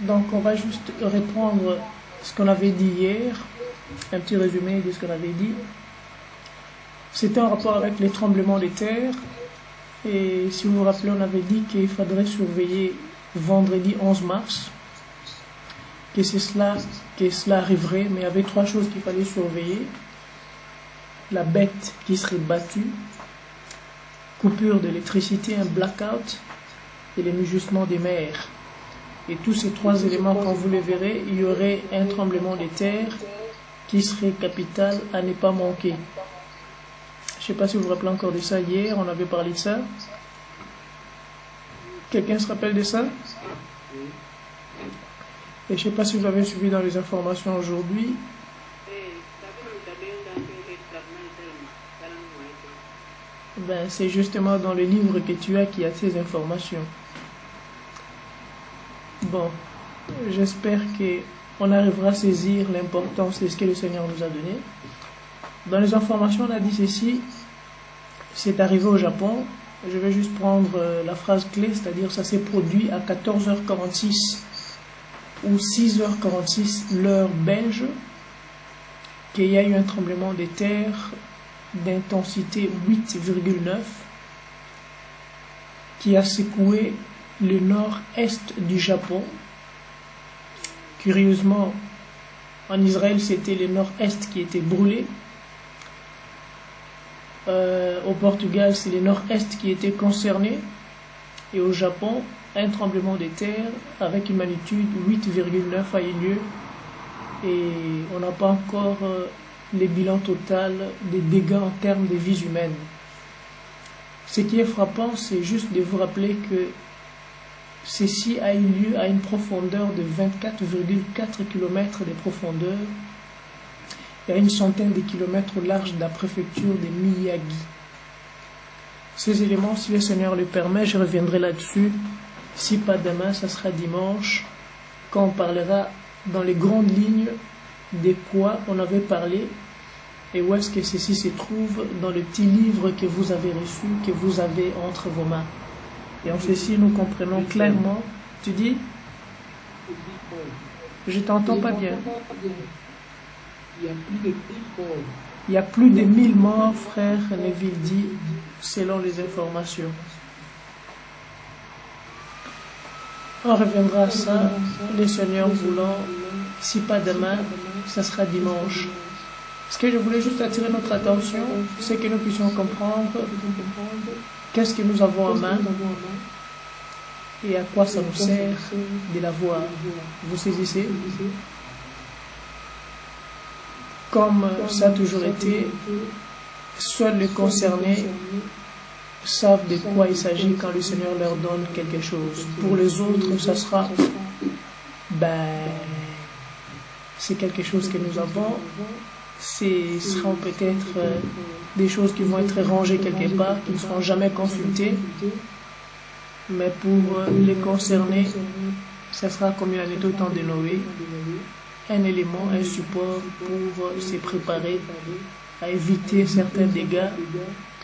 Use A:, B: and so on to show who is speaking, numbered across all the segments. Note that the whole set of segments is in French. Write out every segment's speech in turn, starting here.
A: Donc on va juste reprendre ce qu'on avait dit hier, un petit résumé de ce qu'on avait dit. C'était en rapport avec les tremblements de terre. Et si vous vous rappelez, on avait dit qu'il faudrait surveiller vendredi 11 mars, que cela arriverait, mais il y avait trois choses qu'il fallait surveiller. La bête qui serait battue, coupure d'électricité, un blackout et les mugissements des mers. Et tous ces trois éléments, quand vous les verrez, il y aurait un tremblement de terre qui serait capital à ne pas manquer. Je ne sais pas si vous vous rappelez encore de ça hier, on avait parlé de ça. Quelqu'un se rappelle de ça? Et je ne sais pas si vous avez suivi dans les informations aujourd'hui. Ben, c'est justement dans le livre que tu as qu'il y a ces informations. Bon, j'espère qu'on arrivera à saisir l'importance de ce que le Seigneur nous a donné. Dans les informations, on a dit ceci, c'est arrivé au Japon. Je vais juste prendre la phrase clé, c'est-à-dire ça s'est produit à 14h46 ou 6h46 l'heure belge, qu'il y a eu un tremblement de terre d'intensité 8,9 qui a secoué le nord-est du Japon. Curieusement, en Israël, c'était le nord-est qui était brûlé. Au Portugal, c'est le nord-est qui était concerné. Et au Japon, un tremblement de terre avec une magnitude 8,9 a eu lieu. Et on n'a pas encore le bilan total des dégâts en termes de vies humaines. Ce qui est frappant, c'est juste de vous rappeler que ceci a eu lieu à une profondeur de 24,4 km de profondeur et à une centaine de kilomètres au large de la préfecture de Miyagi. Ces éléments, si le Seigneur le permet, je reviendrai là-dessus. Si pas demain, ça sera dimanche, quand on parlera dans les grandes lignes de quoi on avait parlé et où est-ce que ceci se trouve dans le petit livre que vous avez reçu, que vous avez entre vos mains. Et en ceci, nous comprenons clairement. Tu dis? Je t'entends pas bien. Il y a plus de 1000 morts, frère Neville dit, selon les informations. On reviendra à ça, les seigneurs voulant, si pas demain, ça sera dimanche. Ce que je voulais juste attirer notre attention, c'est que nous puissions comprendre qu'est-ce que nous avons en main et à quoi ça nous sert de l'avoir. Vous saisissez? Comme ça a toujours été, seuls les concernés savent de quoi il s'agit quand le Seigneur leur donne quelque chose. Pour les autres, ça sera, c'est quelque chose que nous avons. Ce seront peut-être des choses qui vont être rangées quelque part, qui ne seront jamais consultées. Mais pour les concernés, ça sera comme il en est au temps de Noé, un élément, un support pour se préparer à éviter certains dégâts,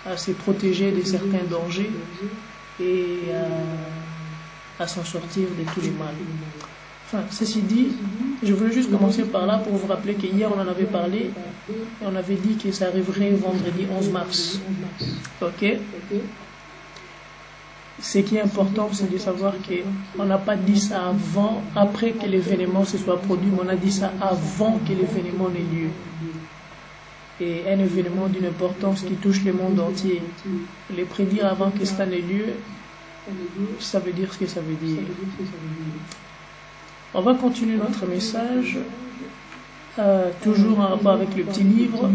A: à se protéger de certains dangers et à s'en sortir de tous les mal. Enfin, ceci dit, je voulais juste commencer par là pour vous rappeler qu'hier on en avait parlé et on avait dit que ça arriverait vendredi 11 mars. Ok? Ce qui est important, c'est de savoir qu'on n'a pas dit ça avant, après que l'événement se soit produit, mais on a dit ça avant que l'événement n'ait lieu. Et un événement d'une importance qui touche le monde entier. Les prédire avant que cela n'ait lieu, ça veut dire ce que ça veut dire. On va continuer notre message, toujours en rapport avec le petit livre.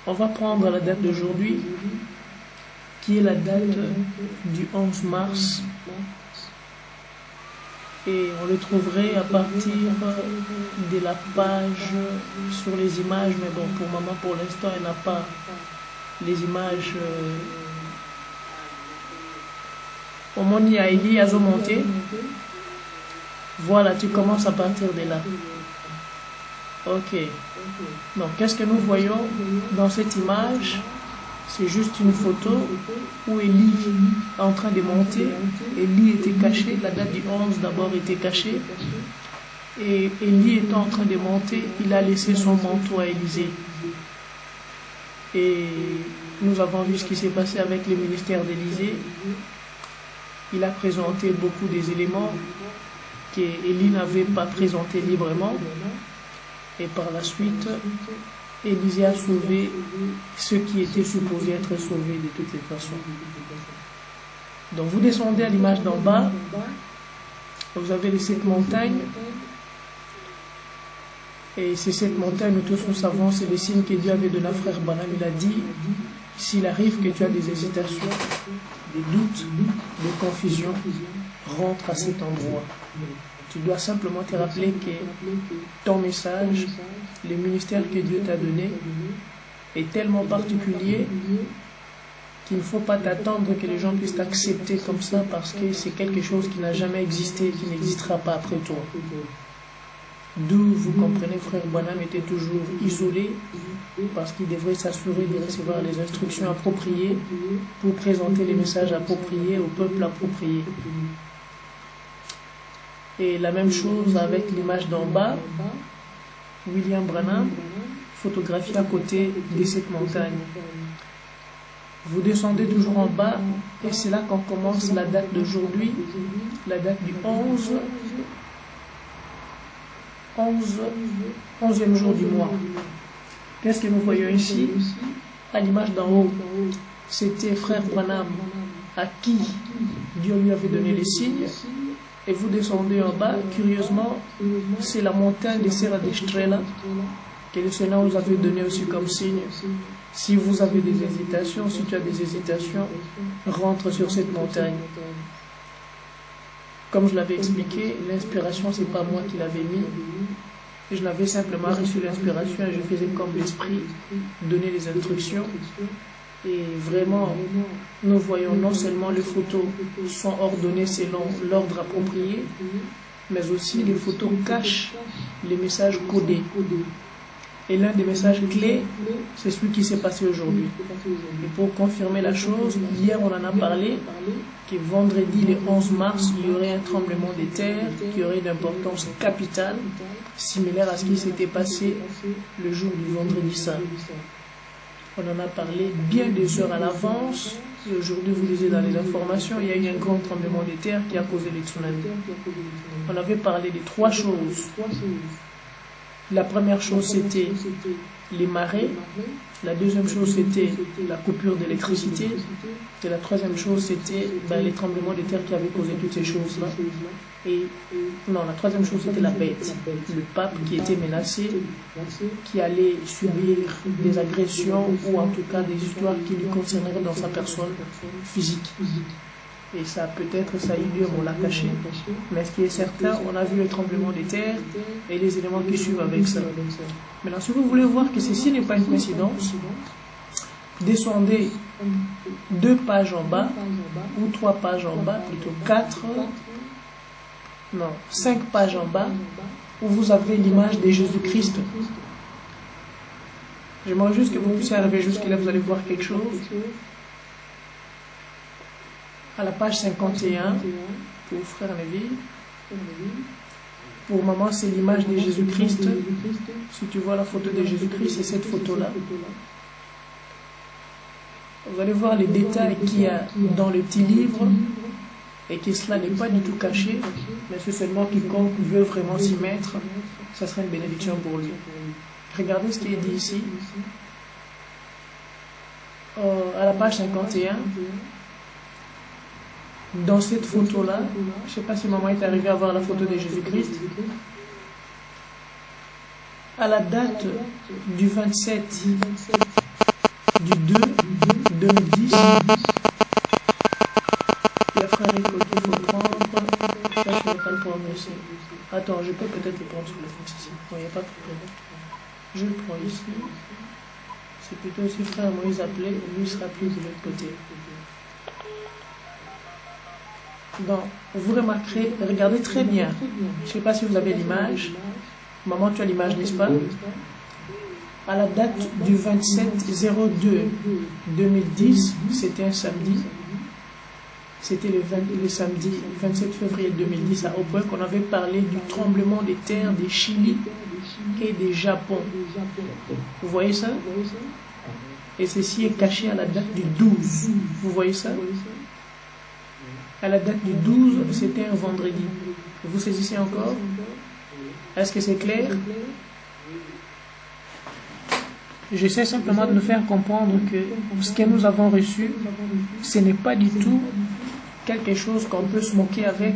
A: On va prendre la date d'aujourd'hui, qui est la date du 11 mars. Et on le trouverait à partir de la page sur les images. Mais bon, pour maman, pour l'instant, elle n'a pas les images. Au Moni Aïli, elles ont monté. Voilà, tu commences à partir de là. Ok. Donc, qu'est-ce que nous voyons dans cette image? C'est juste une photo où Élie est en train de monter. Élie était caché, la date du 11 d'abord était cachée. Et Élie étant en train de monter, il a laissé son manteau à Élisée. Et nous avons vu ce qui s'est passé avec le ministère d'Élisée. Il a présenté beaucoup des éléments qu'Élie n'avait pas présentés librement. Et par la suite, Élisée a sauvé ceux qui étaient supposés être sauvés de toutes les façons. Donc vous descendez à l'image d'en bas, vous avez les 7 montagnes. Et ces 7 montagnes, nous tous nous savons, c'est les signes que Dieu avait donné à frère Branham. Il a dit, s'il arrive que tu as des hésitations, des doutes, des confusions, rentre à cet endroit. Tu dois simplement te rappeler que ton message, le ministère que Dieu t'a donné, est tellement particulier qu'il ne faut pas t'attendre que les gens puissent t'accepter comme ça parce que c'est quelque chose qui n'a jamais existé et qui n'existera pas après toi. D'où, vous comprenez, frère Branham était toujours isolé parce qu'il devrait s'assurer de recevoir les instructions appropriées pour présenter les messages appropriés au peuple approprié. Et la même chose avec l'image d'en bas, William Branham, photographié à côté de cette montagne. Vous descendez toujours en bas et c'est là qu'on commence la date d'aujourd'hui, la date du 11e jour du mois. Qu'est-ce que nous voyons ici? À l'image d'en haut, c'était frère Branham à qui Dieu lui avait donné les signes. Et vous descendez en bas, curieusement, c'est la montagne de Serra d'Estrela que le Seigneur vous avait donné aussi comme signe. Si vous avez des hésitations, si tu as des hésitations, rentre sur cette montagne. Comme je l'avais expliqué, l'inspiration, c'est pas moi qui l'avais mis. Je n'avais simplement reçu l'inspiration et je faisais comme l'esprit donner les instructions. Et vraiment, nous voyons non seulement les photos sont ordonnées selon l'ordre approprié, mais aussi les photos cachent les messages codés. Et l'un des messages clés, c'est celui qui s'est passé aujourd'hui. Et pour confirmer la chose, hier on en a parlé, que vendredi le 11 mars, il y aurait un tremblement de terre qui aurait d'importance capitale, similaire à ce qui s'était passé le jour du vendredi saint. On en a parlé bien des heures à l'avance. Et aujourd'hui, vous lisez dans les informations, il y a eu un grand tremblement de terre qui a causé les tsunamis. On avait parlé de 3 choses. La première chose, c'était les marées. La deuxième chose, c'était la coupure d'électricité. Et la troisième chose, c'était les tremblements de terre qui avaient causé toutes ces choses-là. Et non, la troisième chose, c'était la bête. Le pape qui était menacé, qui allait subir des agressions ou en tout cas des histoires qui lui concerneraient dans sa personne physique. Et ça, peut-être, ça a eu lieu, on l'a caché. Mais ce qui est certain, on a vu le tremblement de terre et les éléments qui suivent avec ça. Maintenant, si vous voulez voir que ceci n'est pas une coïncidence, descendez 2 pages en bas, ou 3 pages en bas, plutôt 5 pages en bas, où vous avez l'image de Jésus-Christ. J'aimerais juste que vous puissiez arriver jusque-là, vous allez voir quelque chose. À la page 51, pour frère Neville. Pour le moment, c'est l'image de Jésus-Christ. Si tu vois la photo de Jésus-Christ, c'est cette photo-là. Vous allez voir les détails qu'il y a dans le petit livre et que cela n'est pas du tout caché, mais c'est seulement quiconque veut vraiment s'y mettre, ça sera une bénédiction pour lui. Regardez ce qui est dit ici. À la page 51, dans cette photo-là, je ne sais pas si maman est arrivée à voir la photo de Jésus-Christ, à la date du 27 du 2 2010, il y a frère Rico qu'il faut prendre. Ça, je ne vais pas le prendre ici. Attends, je peux peut-être le prendre sur le fixe ici. Non, il n'y a pas de problème. Je le prends ici. C'est plutôt si frère Moïse appelé, lui sera plus de l'autre côté. Donc, vous remarquerez, regardez très bien. Je ne sais pas si vous avez l'image. Maman, tu as l'image, n'est-ce pas? À la date du 27/02/2010, c'était un samedi. C'était le samedi 27 février 2010 à Haut-Point qu'on avait parlé du tremblement des terres des Chili et des Japon. Vous voyez ça? Et ceci est caché à la date du 12. Vous voyez ça? À la date du 12, c'était un vendredi. Vous saisissez encore? Est-ce que c'est clair? J'essaie simplement de nous faire comprendre que ce que nous avons reçu, ce n'est pas du tout quelque chose qu'on peut se moquer avec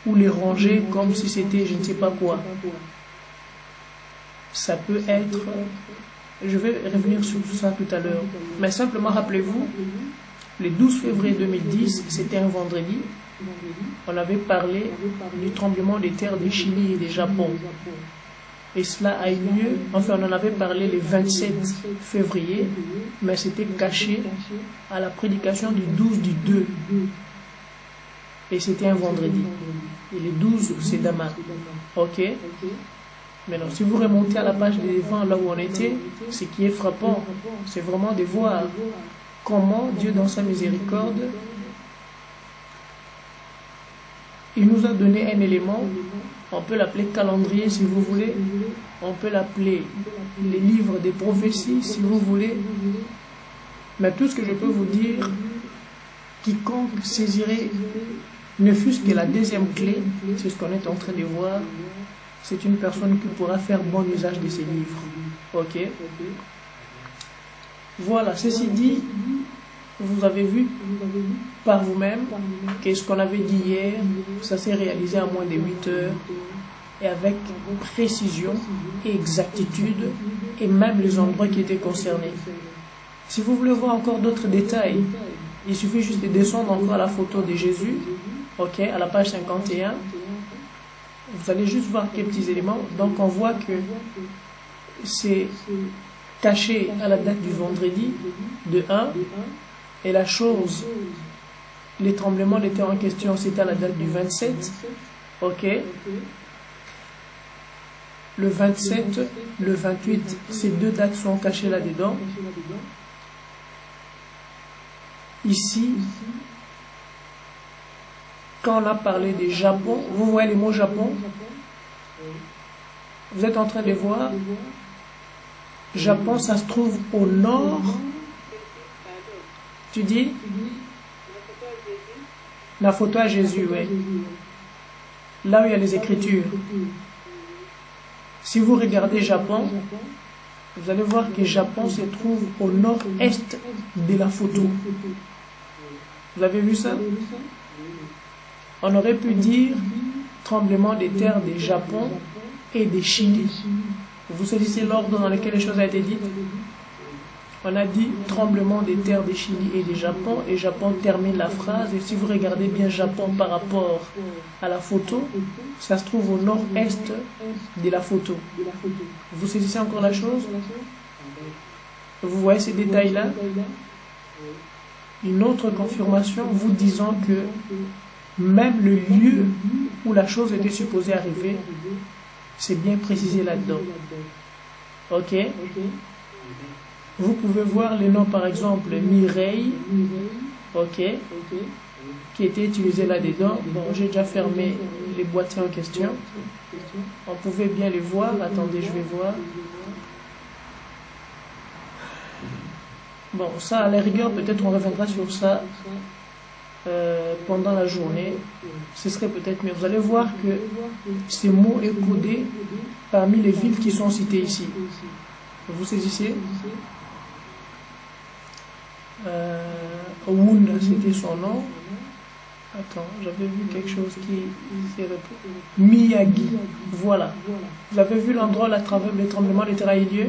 A: ou les ranger comme si c'était je ne sais pas quoi. Ça peut être... Je vais revenir sur ça tout à l'heure. Mais simplement rappelez-vous, le 12 février 2010, c'était un vendredi. On avait parlé du tremblement des terres des Chili et des Japon. Et cela a eu lieu, enfin on en avait parlé le 27 février, mais c'était caché à la prédication du 12/2. Et c'était un vendredi. Et le 12, c'est Dama. Ok? Maintenant, si vous remontez à la page de devant, là où on était, ce qui est frappant, c'est vraiment de voir comment Dieu, dans sa miséricorde, il nous a donné un élément. On peut l'appeler calendrier si vous voulez. On peut l'appeler les livres des prophéties si vous voulez. Mais tout ce que je peux vous dire, quiconque saisirait ne fût-ce que la deuxième clé, c'est ce qu'on est en train de voir, c'est une personne qui pourra faire bon usage de ces livres. Ok? Voilà, ceci dit, vous avez vu par vous-même que ce qu'on avait dit hier, ça s'est réalisé à moins de 8 heures et avec précision et exactitude et même les endroits qui étaient concernés. Si vous voulez voir encore d'autres détails, il suffit juste de descendre encore à la photo de Jésus, ok, à la page 51. Vous allez juste voir quelques petits éléments. Donc on voit que c'est caché à la date du vendredi de 1. Et la chose, les tremblements des terres en question, c'était à la date du 27. Ok. Le 27, le 28, ces deux dates sont cachées là-dedans. Ici, quand on a parlé des Japon, vous voyez les mots Japon? Vous êtes en train de voir? Japon, ça se trouve au nord. Tu dis? La photo à Jésus, oui. Là où il y a les Écritures. Si vous regardez Japon, vous allez voir que Japon se trouve au nord-est de la photo. Vous avez vu ça? On aurait pu dire tremblement des terres des Japon et des Chili. Vous saisissez l'ordre dans lequel les choses ont été dites? On a dit tremblement des terres des Chili et des Japon, et Japon termine la phrase. Et si vous regardez bien Japon par rapport à la photo, ça se trouve au nord-est de la photo. Vous saisissez encore la chose? Vous voyez ces détails-là? Une autre confirmation vous disant que même le lieu où la chose était supposée arriver, c'est bien précisé là-dedans. Ok? Vous pouvez voir les noms, par exemple, Mireille, ok, qui était utilisé là-dedans. Bon, j'ai déjà fermé les boîtiers en question. On pouvait bien les voir. Attendez, je vais voir. Bon, ça, à la rigueur, peut-être on reviendra sur ça pendant la journée. Ce serait peut-être mieux. Vous allez voir que ces mots est codé parmi les villes qui sont citées ici. Vous saisissez? Wound, c'était son nom. Attends, j'avais vu quelque chose qui s'est repris. Miyagi, voilà. Vous avez vu l'endroit où le tremblement de terre a eu lieu?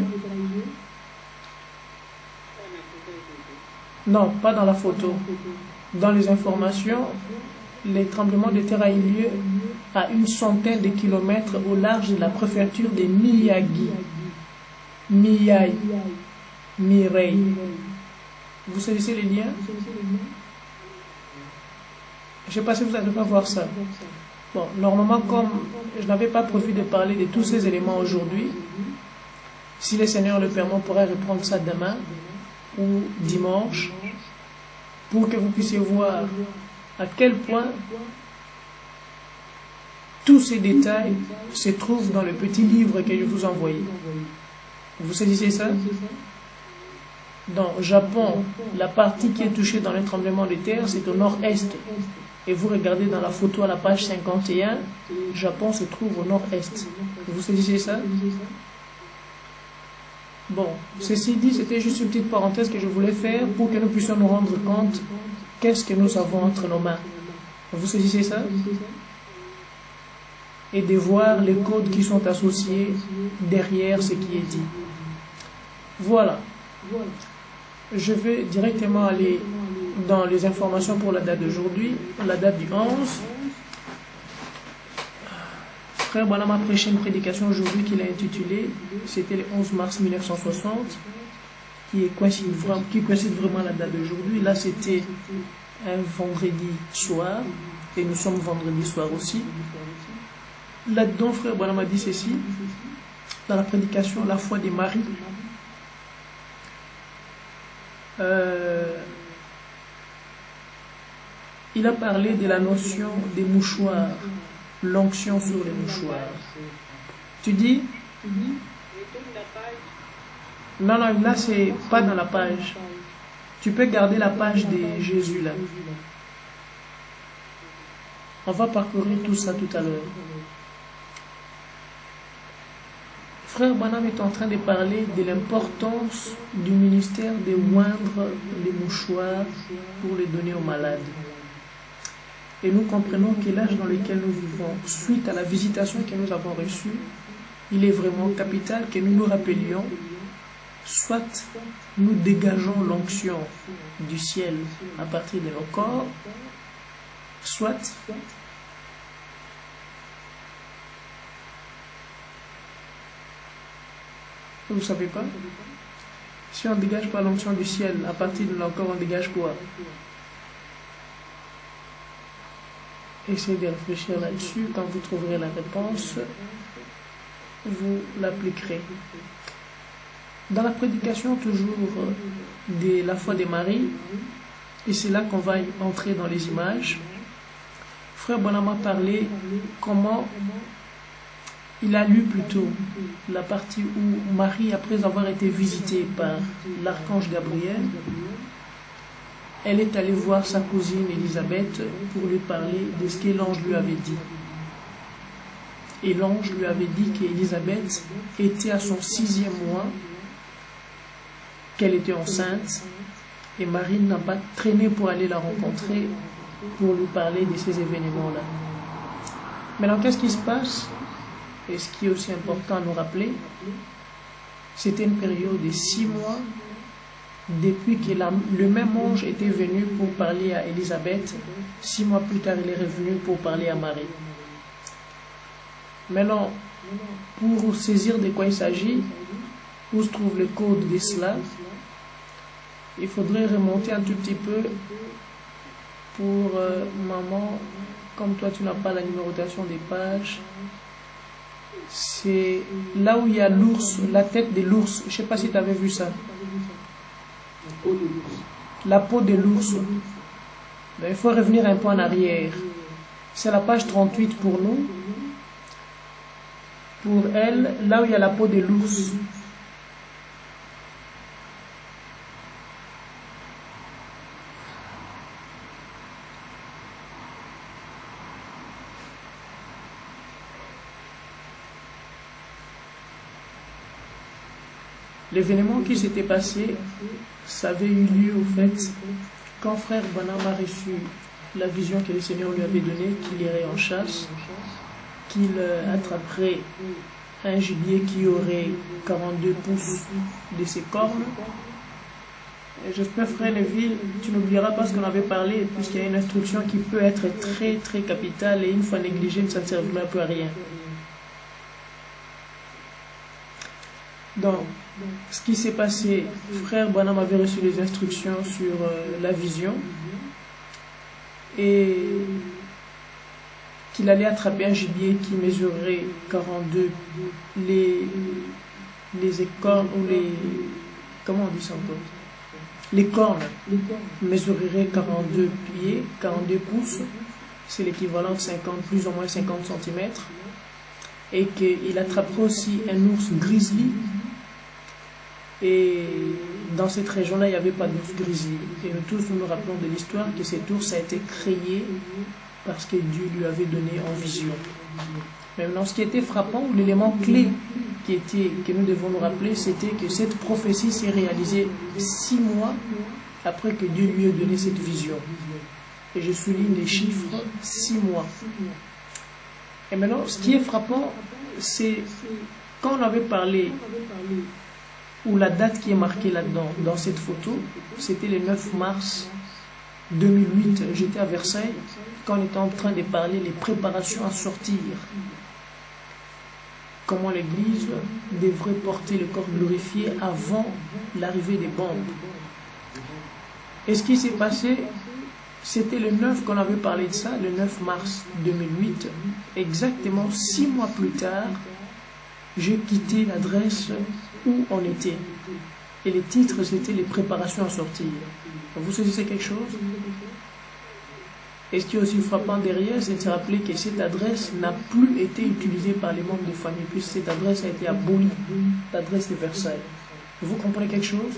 A: Non, pas dans la photo. Dans les informations, les tremblements de terre a eu lieu à 100 de kilomètres au large de la préfecture de Miyagi. Miyai, Mirei. Vous saisissez les liens? Je ne sais pas si vous allez pas voir ça. Bon, normalement, comme je n'avais pas prévu de parler de tous ces éléments aujourd'hui, Si le Seigneur le permet, on pourrait reprendre ça demain ou dimanche pour que vous puissiez voir à quel point tous ces détails se trouvent dans le petit livre que je vous ai envoyé. Vous saisissez ça? Dans le Japon, la partie qui est touchée dans le tremblement de terre, c'est au nord-est. Et vous regardez dans la photo à la page 51, le Japon se trouve au nord-est. Vous saisissez ça? Bon, ceci dit, c'était juste une petite parenthèse que je voulais faire pour que nous puissions nous rendre compte qu'est-ce que nous avons entre nos mains. Vous saisissez ça? Et de voir les codes qui sont associés derrière ce qui est dit. Voilà. Je vais directement aller dans les informations pour la date d'aujourd'hui, la date du 11. Frère Branham a prêché une prédication aujourd'hui qu'il a intitulée, c'était le 11 mars 1960, qui coïncide vraiment à la date d'aujourd'hui. Là, c'était un vendredi soir, et nous sommes vendredi soir aussi. Là-dedans, Frère Branham a dit ceci, dans la prédication La foi des maris. Il a parlé de la notion des mouchoirs, l'onction sur les mouchoirs. Tu dis? Non, là c'est pas dans la page. Tu peux garder la page de Jésus là. On va parcourir tout ça tout à l'heure. Frère Branham est en train de parler de l'importance du ministère de oindre les mouchoirs pour les donner aux malades. Et nous comprenons que l'âge dans lequel nous vivons, suite à la visitation que nous avons reçue, il est vraiment capital que nous nous rappelions, soit nous dégageons l'onction du ciel à partir de nos corps, soit vous savez pas? Si on ne dégage pas l'onction du ciel à partir de nos corps, on dégage quoi? Essayez de réfléchir là-dessus. Quand vous trouverez la réponse, vous l'appliquerez. Dans la prédication toujours de la foi des maris, et c'est là qu'on va entrer dans les images, Frère Branham a parlé comment il a lu plutôt la partie où Marie, après avoir été visitée par l'archange Gabriel, elle est allée voir sa cousine Élisabeth pour lui parler de ce que l'ange lui avait dit. Et l'ange lui avait dit qu'Élisabeth était à son 6e mois, qu'elle était enceinte, et Marie n'a pas traîné pour aller la rencontrer, pour lui parler de ces événements-là. Maintenant, qu'est-ce qui se passe? Et ce qui est aussi important à nous rappeler, c'était une période de 6 mois depuis que le même ange était venu pour parler à Élisabeth. 6 mois plus tard, il est revenu pour parler à Marie. Maintenant, pour saisir de quoi il s'agit, où se trouve le code de cela, il faudrait remonter un tout petit peu pour maman, comme toi tu n'as pas la numérotation des pages. C'est là où il y a l'ours, la tête de l'ours. Je ne sais pas si tu avais vu ça. La peau de l'ours. Ben, il faut revenir un peu en arrière. C'est la page 38 pour nous. Pour elle, là où il y a la peau de l'ours. L'événement qui s'était passé, ça avait eu lieu au fait quand frère Branham a reçu la vision que le Seigneur lui avait donnée, qu'il irait en chasse, qu'il attraperait un gibier qui aurait 42 pouces de ses cornes. J'espère, frère Neville, tu n'oublieras pas ce qu'on avait parlé, puisqu'il y a une instruction qui peut être très très capitale et une fois négligée, ça ne servira plus à rien. Donc, ce qui s'est passé, frère Branham avait reçu les instructions sur la vision et qu'il allait attraper un gibier qui mesurerait 42. les écornes ou les... Comment on dit ça encore? Les cornes mesureraient 42 pieds, 42 pouces, c'est l'équivalent de 50, plus ou moins 50 cm, et qu'il attraperait aussi un ours grizzly. Et dans cette région-là, il n'y avait pas d'ours grizzly. Et nous tous, nous nous rappelons de l'histoire que cet ours a été créé parce que Dieu lui avait donné en vision. Maintenant, ce qui était frappant, ou l'élément clé que nous devons nous rappeler, c'était que cette prophétie s'est réalisée 6 mois après que Dieu lui ait donné cette vision. Et je souligne les chiffres, 6 mois. Et maintenant, ce qui est frappant, c'est quand on avait parlé, ou la date qui est marquée là-dedans, dans cette photo, c'était le 9 mars 2008. J'étais à Versailles, quand on était en train de parler les préparations à sortir. Comment l'Église devrait porter le corps glorifié avant l'arrivée des bombes. Et ce qui s'est passé, c'était le 9 qu'on avait parlé de ça, le 9 mars 2008. Exactement 6 mois plus tard, j'ai quitté l'adresse où on était. Et les titres, c'était les préparations à sortir. Vous saisissez quelque chose? Et ce qui est aussi frappant derrière, c'est de se rappeler que cette adresse n'a plus été utilisée par les membres de famille, puisque cette adresse a été abolie, l'adresse de Versailles. Vous comprenez quelque chose?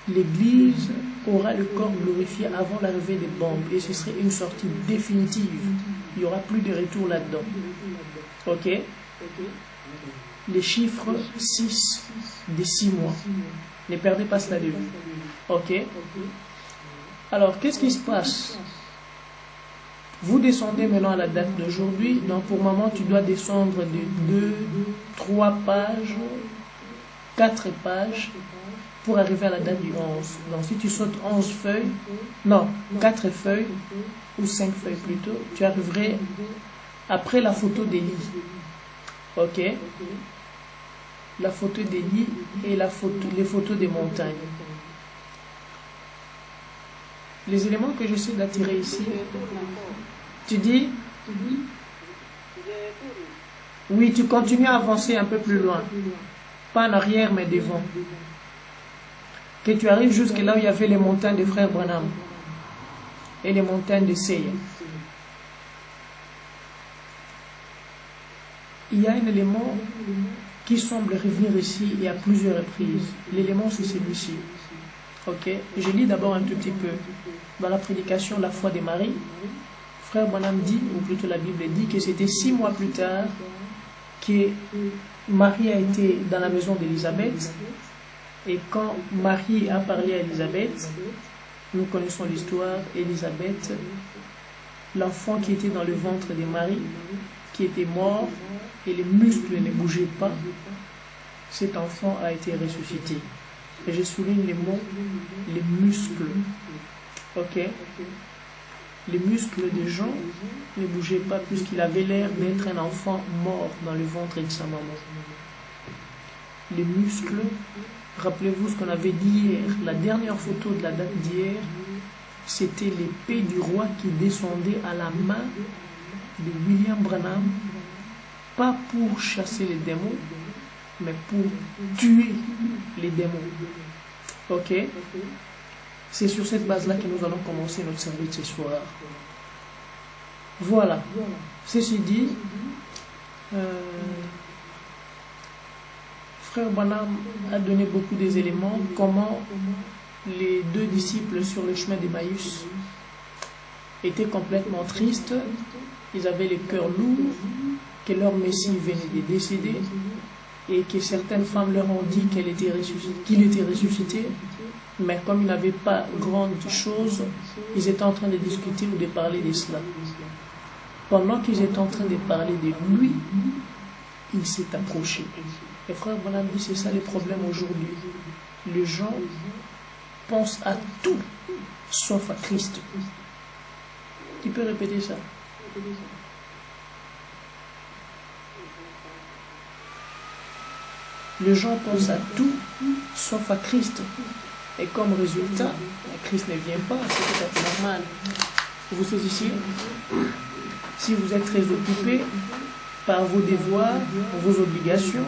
A: L'Église aura le corps glorifié avant l'arrivée des bombes, et ce serait une sortie définitive. Il n'y aura plus de retour là-dedans. Ok? Les chiffres 6 des 6 mois. Ne perdez pas cela de vue. Ok? Alors, qu'est-ce qui se passe? Vous descendez maintenant à la date d'aujourd'hui. Donc, pour le moment, tu dois descendre de 2, 3 pages, 4 pages pour arriver à la date du 11. Donc, si tu sautes 11 feuilles, non, 4 feuilles, ou 5 feuilles plutôt, tu arriverais après la photo d'Élie. Ok? La photo d'Élie et les photos des montagnes. Les éléments que j'essaie d'attirer ici, tu dis, oui, tu continues à avancer un peu plus loin, pas en arrière mais devant, que tu arrives jusque là où il y avait les montagnes de frère Branham et les montagnes de Seya. Il y a un élément qui semble revenir ici et à plusieurs reprises. L'élément, c'est celui-ci. Ok? Je lis d'abord un tout petit peu. Dans la prédication La foi de Marie, frère Branham dit, ou plutôt la Bible dit, que c'était 6 mois plus tard que Marie a été dans la maison d'Élisabeth. Et quand Marie a parlé à Élisabeth, nous connaissons l'histoire, Élisabeth, l'enfant qui était dans le ventre de Marie, qui était mort, et les muscles ne bougeaient pas, cet enfant a été ressuscité. Et je souligne les mots, les muscles. Ok? Les muscles des gens ne bougeaient pas puisqu'il avait l'air d'être un enfant mort dans le ventre de sa maman. Les muscles, rappelez-vous ce qu'on avait dit hier, la dernière photo de la date d'hier, c'était l'épée du roi qui descendait à la main de William Branham, pas pour chasser les démons, mais pour tuer les démons. Ok? C'est sur cette base-là que nous allons commencer notre service ce soir. Voilà. Ceci dit, frère Branham a donné beaucoup des éléments, comment les 2 disciples sur le chemin d'Emmaüs étaient complètement tristes, ils avaient le cœur lourd, que leur Messie venait de décéder, et que certaines femmes leur ont dit qu'il était ressuscité, mais comme ils n'avaient pas grande chose, ils étaient en train de discuter ou de parler de cela. Pendant qu'ils étaient en train de parler de lui, il s'est approché. Et frère Branham dit, c'est ça le problème aujourd'hui. Les gens pensent à tout, sauf à Christ. Tu peux répéter ça? Les gens pensent à tout, sauf à Christ. Et comme résultat, Christ ne vient pas, c'est tout à fait normal. Vous saisissez? Si vous êtes très occupé, par vos devoirs, vos obligations,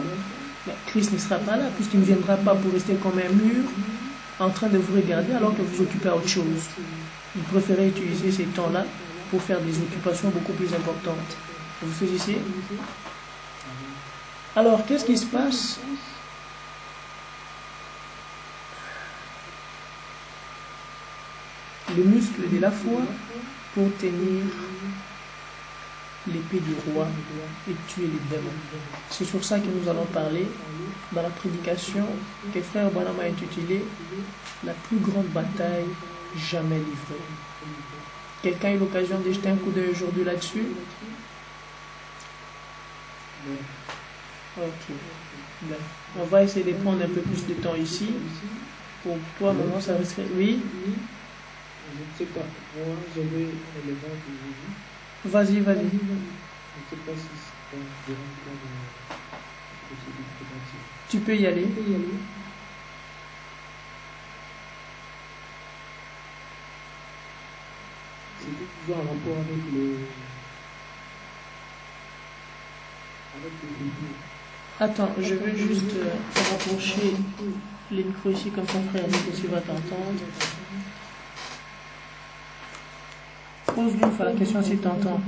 A: ben, Christ ne sera pas là, puisqu'il ne viendra pas pour rester comme un mur en train de vous regarder alors que vous occupez à autre chose. Il préférait utiliser ces temps-là pour faire des occupations beaucoup plus importantes. Vous saisissez? Alors, qu'est-ce qui se passe? Le muscle de la foi pour tenir l'épée du roi et tuer les démons. C'est sur ça que nous allons parler dans la prédication que Frère Branham a intitulée La plus grande bataille jamais livrée. Quelqu'un a eu l'occasion de jeter un coup d'œil aujourd'hui là-dessus? Ok. Ben, on va essayer de prendre un peu plus de temps ici. Pour toi, maman, ça risque... Oui?
B: Je ne sais pas. Moi, j'avais un élément de Jésus.
A: Vas-y, vas-y.
B: Je ne sais pas si c'est un dérangement de procédure préventive.
A: Tu peux y aller.
B: C'était toujours en rapport avec le début.
A: Attends, je veux juste rapprocher les micros ici comme ça, frère Nico, tu vas t'entendre. Pose-lui une fois la question si tu entends.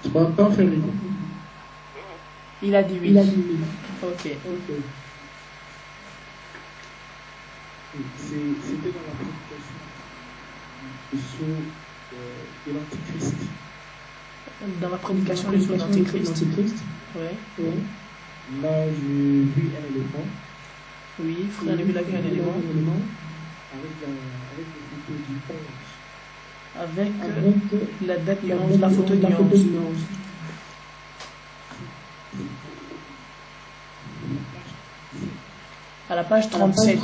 B: Tu m'entends, frère Nico?
A: Il a dit oui. Ok.
B: C'était dans la prédication du sceau de l'Antichrist.
A: Dans la prédication du sceau d'Antichrist. Oui.
B: Là, j'ai vu un élément.
A: Oui, frère Neville a vu un élément.
B: Avec les photos du 11.
A: Avec la date du 11, la photo du 11. À la page 37.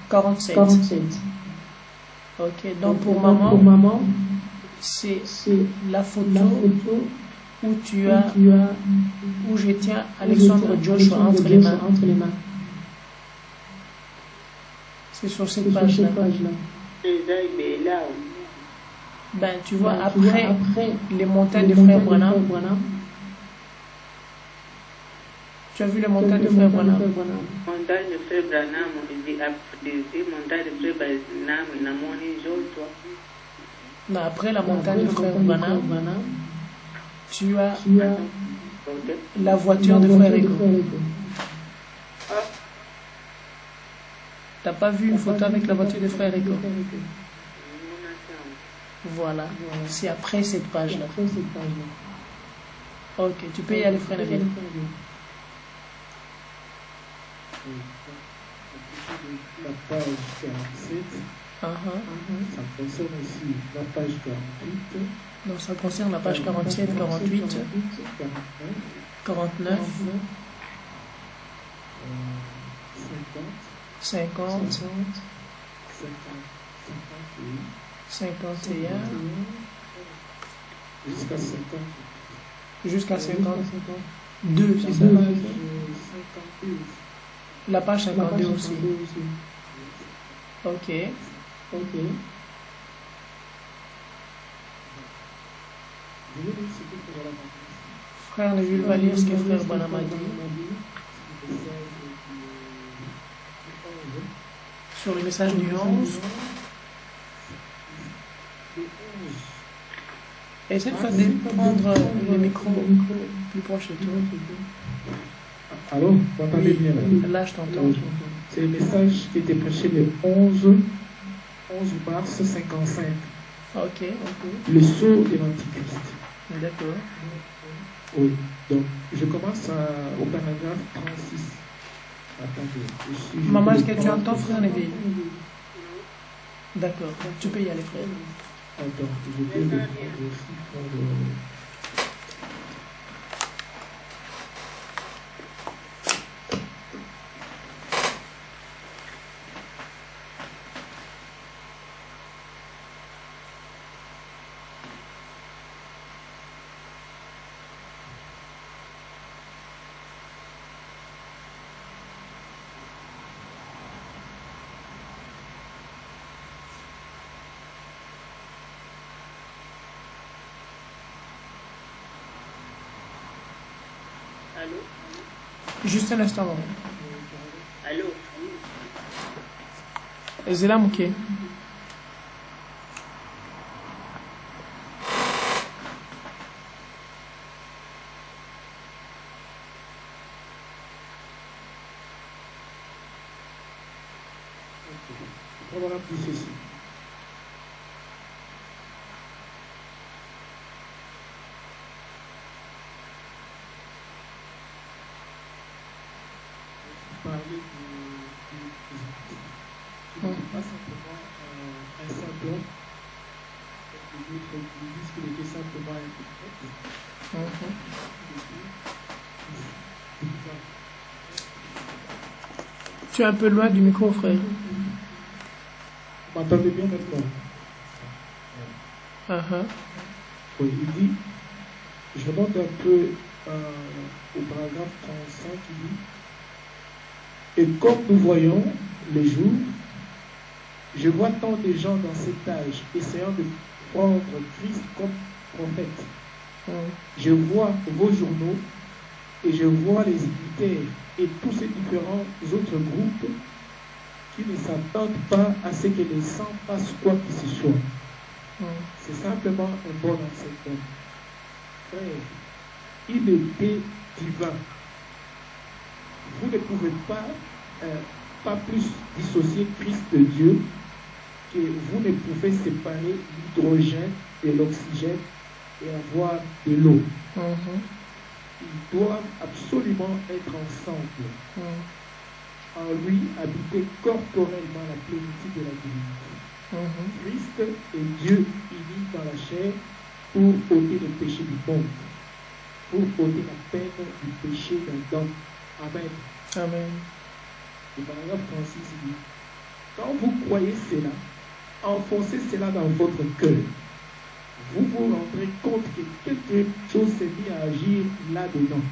A: 47. Ok, donc pour maman, c'est la photo où tu as, où je tiens Alexandre Joshua entre les mains. C'est sur cette page-là. Ben, tu vois, après les montagnes de Frère Branham, tu as vu les montagnes de Frère Branham?
C: Montagne de Frère Branham, montagne de Frère Branham,
A: Non, après la montagne de Frère Branham, tu as la voiture de Frère Ego. T'as pas vu une photo avec la voiture de Frère Ego? Voilà, c'est après cette page-là. Ok, tu peux y aller, Frère Neville.
B: La page 47, ça concerne aussi la page 48.
A: Donc ça concerne la page 47, 48, 49, 50, 51, jusqu'à 52, c'est ça? La page 52 aussi. Ok. Frère Neville va lire ce que Frère Branham a dit sur le message du 11. Essaie de prendre le micro plus proche de toi.
B: Allô, vous m'entendez bien là?
A: Là, je t'entends.
B: C'est le message qui était prêché le 11 mars 55.
A: Ok.
B: Le sceau de l'Antichrist.
A: D'accord.
B: Oui, donc je commence au paragraphe 36. Attendez.
A: Maman, est-ce que tu entends, Frère Neville? D'accord, tu peux y aller, frère.
B: Attends, je peux le prendre aussi pour le...
C: Allô?
A: Juste un instant, maman.
C: Allô?
A: Zéla Mouké.
B: On va rappeler ceci. Parler pas simplement un simple homme, les autres disent qu'il était simplement un prophète.
A: Tu es un peu loin du micro, frère.
B: Vous m'entendez bien maintenant? Oui, il dit, je remonte un peu au paragraphe 35, il dit, et comme nous voyons les jours, je vois tant de gens dans cet âge essayant de prendre Christ comme prophète. Je vois vos journaux et je vois les unitaires et tous ces différents autres groupes qui ne s'attendent pas à ce que les saints fassent quoi que ce soit. C'est simplement un bon enseignement. Frère, il était divin. Vous ne pouvez pas plus dissocier Christ de Dieu que vous ne pouvez séparer l'hydrogène de l'oxygène et avoir de l'eau. Ils doivent absolument être ensemble. En lui habiter corporellement la plénitude de la divinité. Christ est Dieu unis dans la chair pour ôter le péché du monde, pour ôter la peine du péché d'un homme. Amen.
A: Amen.
B: Le paragraphe 36 dit, quand vous croyez cela, enfoncez cela dans votre cœur. Vous vous rendrez compte que quelque chose s'est mis à agir là-dedans.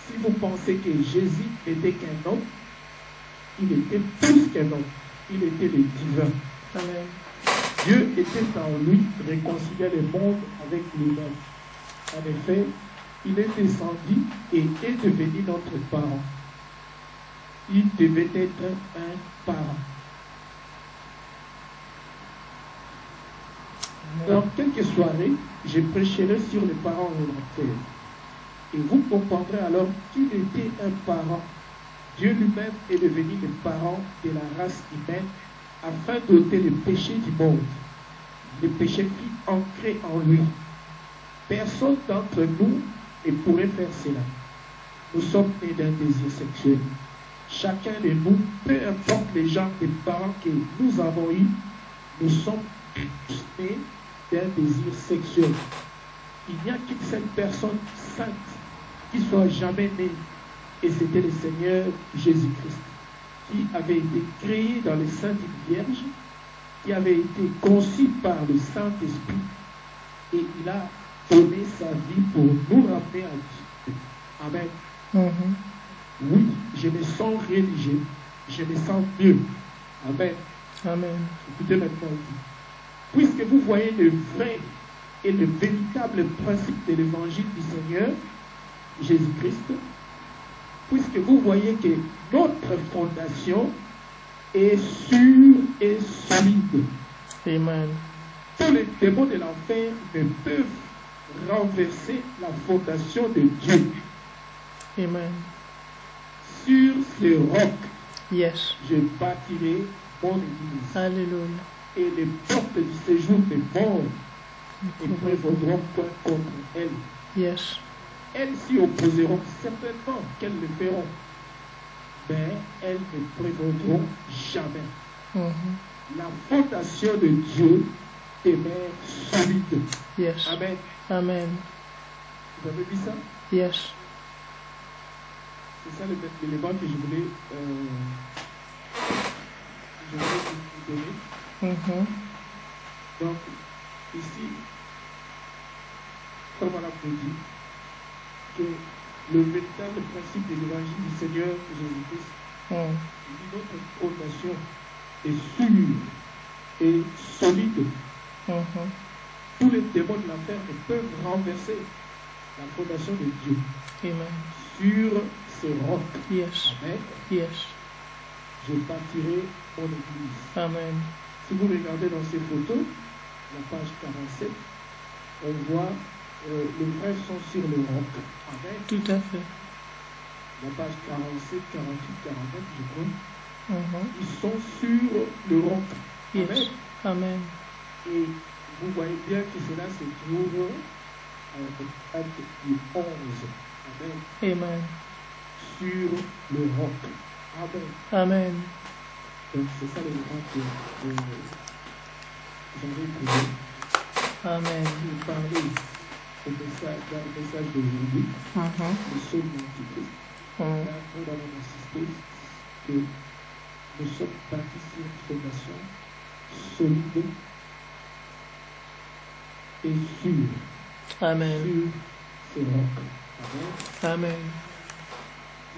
B: Si vous pensez que Jésus n'était qu'un homme, il était plus qu'un homme. Il était le divin.
A: Amen.
B: Dieu était en lui, réconciliait le monde avec lui-même. En effet, il est descendu et est devenu notre parent. Il devait être un parent. Dans quelques soirées, je prêcherai sur les parents élémentaires. Et vous comprendrez alors qu'il était un parent. Dieu lui-même est devenu le parent de la race humaine afin d'ôter le péché du monde. Le péché qui ancré en lui. Personne d'entre nous ne pourrait faire cela. Nous sommes nés d'un désir sexuel. Chacun de nous, peu importe les genres de parents que nous avons eus, nous sommes tous nés d'un désir sexuel. Il n'y a qu'une seule personne sainte qui soit jamais née, et c'était le Seigneur Jésus-Christ, qui avait été créé dans le sein d'une vierge, qui avait été conçu par le Saint-Esprit, et il a donné sa vie pour nous ramener à Dieu. Amen. Oui, je me sens religieux, je me sens mieux. Amen.
A: Amen.
B: Écoutez maintenant, puisque vous voyez le vrai et le véritable principe de l'évangile du Seigneur Jésus-Christ, puisque vous voyez que notre fondation est sûre et solide.
A: Amen.
B: Tous les démons de l'enfer ne peuvent renverser la fondation de Dieu.
A: Amen.
B: Sur ce roc,
A: Yes.
B: je bâtirai mon église.
A: Alléluia.
B: Et les portes du séjour des morts ne prévaudront point contre elle.
A: Yes.
B: Elles s'y opposeront certainement qu'elles le feront, mais elles ne prévaudront jamais. La fondation de Dieu demeure solide.
A: Yes.
B: Amen.
A: Amen.
B: Vous avez vu ça?
A: Yes.
B: C'est ça l'élément que je voulais vous donner. Donc, ici, comme on a dit, que le véritable principe de l'évangile du Seigneur Jésus-Christ, notre fondation est sûre et solide. Tous les démons de l'enfer ne peuvent renverser la fondation de Dieu
A: Amen.
B: sur ce roc.
A: Yes.
B: Amen.
A: Yes.
B: Je bâtirai mon église.
A: Amen.
B: Si vous regardez dans ces photos, la page 47, on voit les frères sont sur le roc. Amen.
A: Tout à fait.
B: La page 47, 48, 49, je crois.
A: Mhm.
B: Ils sont sur le roc.
A: Yes.
B: Amen.
A: Amen.
B: Et vous voyez bien que cela se trouve acte du 11. Amen.
A: Amen.
B: Sur le roc. Amen.
A: Amen.
B: Donc c'est ça le grand que j'avais trouvé.
A: Amen.
B: Pour parler dans le message d'aujourd'hui,
A: Mhm.
B: le seul anticrist.
A: Mhm.
B: Là, nous allons insister que nous sommes bâtis sur une fondation solide et sûre
A: Amen.
B: sur ce roc. Amen.
A: Amen.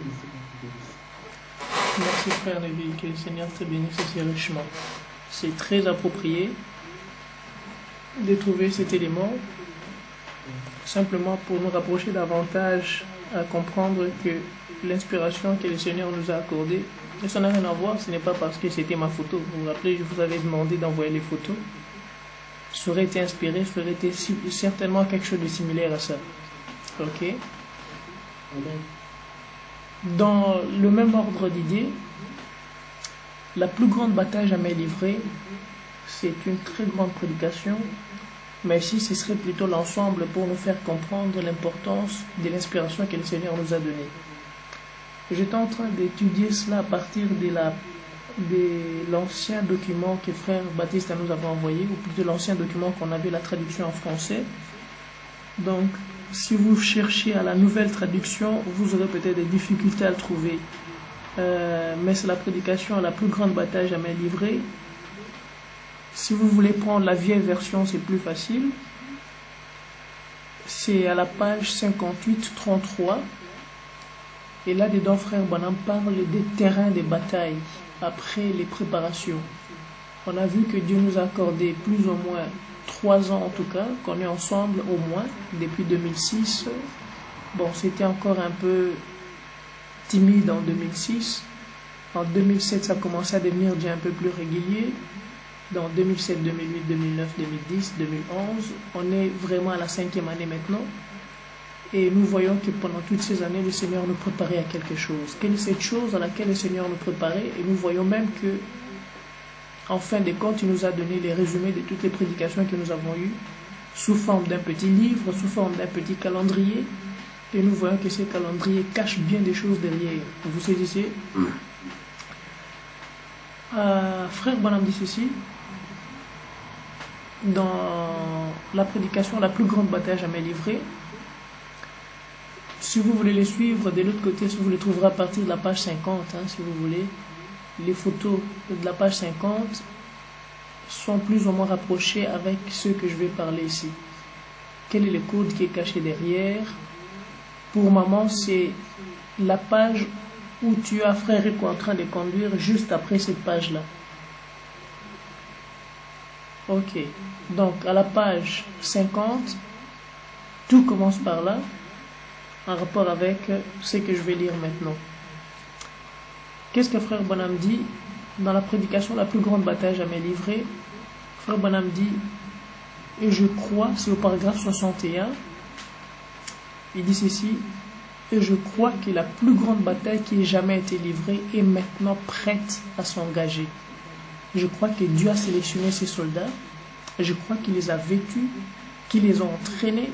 B: Et le Seigneur nous bénisse.
A: Merci frère Lévi, que le Seigneur te bénisse aussi richement. C'est très approprié de trouver cet élément simplement pour nous rapprocher davantage à comprendre que l'inspiration que le Seigneur nous a accordée, et ça n'a rien à voir, ce n'est pas parce que c'était ma photo. Vous vous rappelez, je vous avais demandé d'envoyer les photos. Ça aurait été inspiré, ça aurait été certainement quelque chose de similaire à ça. Ok?
B: Amen.
A: Dans le même ordre d'idées, la plus grande bataille jamais livrée, c'est une très grande prédication, mais ici ce serait plutôt l'ensemble pour nous faire comprendre l'importance de l'inspiration que le Seigneur nous a donnée. J'étais en train d'étudier cela à partir de l'ancien document que frère Baptiste nous avait envoyé, ou plutôt l'ancien document qu'on avait la traduction en français. Donc, si vous cherchez à la nouvelle traduction, vous aurez peut-être des difficultés à le trouver. Mais c'est la prédication, la plus grande bataille jamais livrée. Si vous voulez prendre la vieille version, c'est plus facile. C'est à la page 58-33. Et là-dedans, frère Branham parle des terrains des batailles après les préparations. On a vu que Dieu nous a accordé plus ou moins 3 ans en tout cas, qu'on est ensemble au moins, depuis 2006. Bon, c'était encore un peu timide en 2006. En 2007, ça commençait à devenir déjà un peu plus régulier. Dans 2007, 2008, 2009, 2010, 2011, on est vraiment à la 5e année maintenant. Et nous voyons que pendant toutes ces années, le Seigneur nous préparait à quelque chose. Quelle est cette chose à laquelle le Seigneur nous préparait? Et nous voyons même que, en fin de compte, il nous a donné les résumés de toutes les prédications que nous avons eues, sous forme d'un petit livre, sous forme d'un petit calendrier. Et nous voyons que ces calendriers cachent bien des choses derrière. Vous saisissez? Frère Branham dit ceci. Dans la prédication, la plus grande bataille jamais livrée, si vous voulez les suivre, de l'autre côté, vous les trouverez à partir de la page 50, si vous voulez. Les photos de la page 50 sont plus ou moins rapprochées avec ceux que je vais parler ici. Quel est le code qui est caché derrière? Pour maman, c'est la page où tu as frère Rico en train de conduire juste après cette page-là. Ok. Donc, à la page 50, tout commence par là, en rapport avec ce que je vais lire maintenant. Qu'est-ce que frère Branham dit dans la prédication la plus grande bataille jamais livrée? Frère Branham dit, et je crois, c'est au paragraphe 61, il dit ceci, et je crois que la plus grande bataille qui ait jamais été livrée est maintenant prête à s'engager. Je crois que Dieu a sélectionné ses soldats, je crois qu'il les a vêtus, qu'il les a entraînés,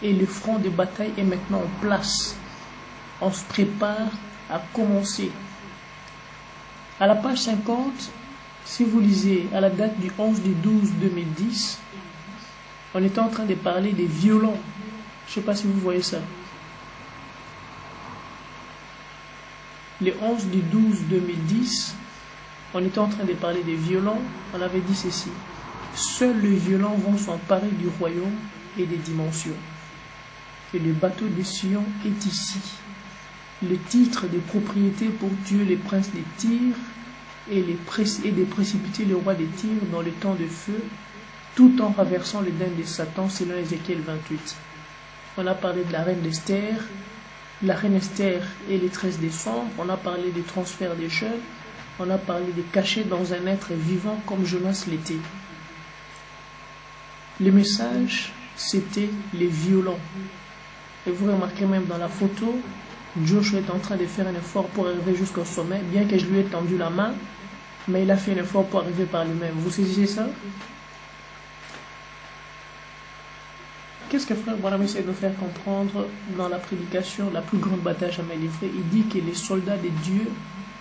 A: et le front de bataille est maintenant en place. On se prépare à commencer. À la page 50, si vous lisez à la date du 11/12/2010, on était en train de parler des violons. Je ne sais pas si vous voyez ça. Le 11/12/2010, on était en train de parler des violons. On avait dit ceci. Seuls les violents vont s'emparer du royaume et des dimensions. Et le bateau de Sion est ici. Le titre de propriété pour tuer les princes des Tyr et de précipiter le roi des Tyr dans le temps de feu, tout en traversant les dents de Satan, selon Ézéchiel 28. On a parlé de la reine d'Esther, la reine Esther et les 13 décembre. On a parlé des transferts des jeunes. On a parlé des cachets dans un être vivant comme Jonas l'était. Le message, c'était les violents. Et vous remarquez même dans la photo, Joshua est en train de faire un effort pour arriver jusqu'au sommet, bien que je lui ai tendu la main, mais il a fait un effort pour arriver par lui-même. Vous saisissez ça? Qu'est-ce que frère Branham essaie de nous faire comprendre dans la prédication, la plus grande bataille jamais livrée? Il dit que les soldats de Dieu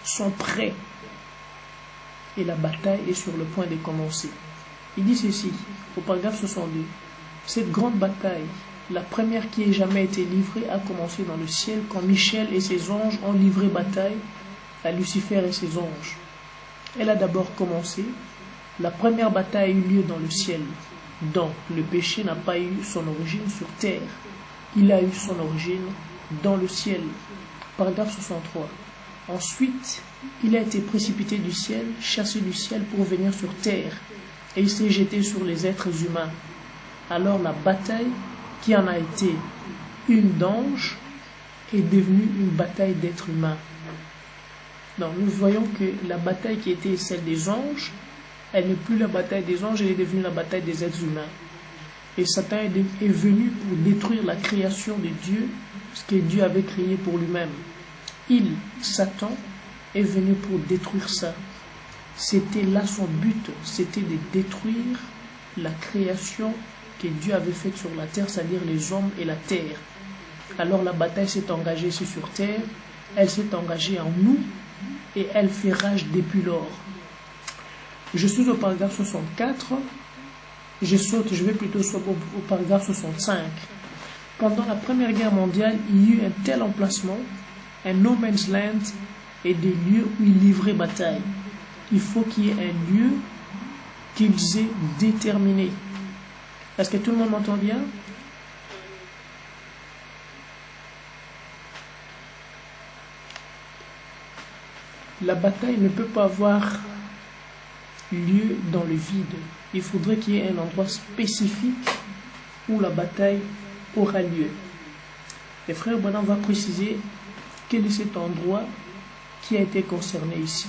A: sont prêts et la bataille est sur le point de commencer. Il dit ceci, au paragraphe 62. Cette grande bataille, la première qui ait jamais été livrée, a commencé dans le ciel quand Michel et ses anges ont livré bataille à Lucifer et ses anges. Elle a d'abord commencé. La première bataille a eu lieu dans le ciel. Donc, le péché n'a pas eu son origine sur terre. Il a eu son origine dans le ciel. Paragraphe 63. Ensuite, il a été précipité du ciel, chassé du ciel pour venir sur terre. Et il s'est jeté sur les êtres humains. Alors la bataille, qui en a été une d'ange, est devenue une bataille d'êtres humains. Donc nous voyons que la bataille qui était celle des anges, elle n'est plus la bataille des anges, elle est devenue la bataille des êtres humains. Et Satan est venu pour détruire la création de Dieu, ce que Dieu avait créé pour lui-même. Il, Satan, est venu pour détruire ça. C'était là son but, c'était de détruire la création que Dieu avait faite sur la terre, c'est-à-dire les hommes et la terre. Alors la bataille s'est engagée ici sur terre, elle s'est engagée en nous et elle fait rage depuis lors. Je suis au paragraphe 64, je vais plutôt au paragraphe 65. Pendant la Première Guerre mondiale, il y eut un tel emplacement, un no man's land et des lieux où ils livraient bataille. Il faut qu'il y ait un lieu qu'ils aient déterminé. Est-ce que tout le monde m'entend bien? La bataille ne peut pas avoir lieu dans le vide. Il faudrait qu'il y ait un endroit spécifique où la bataille aura lieu. Et frère Branham va préciser quel est cet endroit qui a été concerné ici.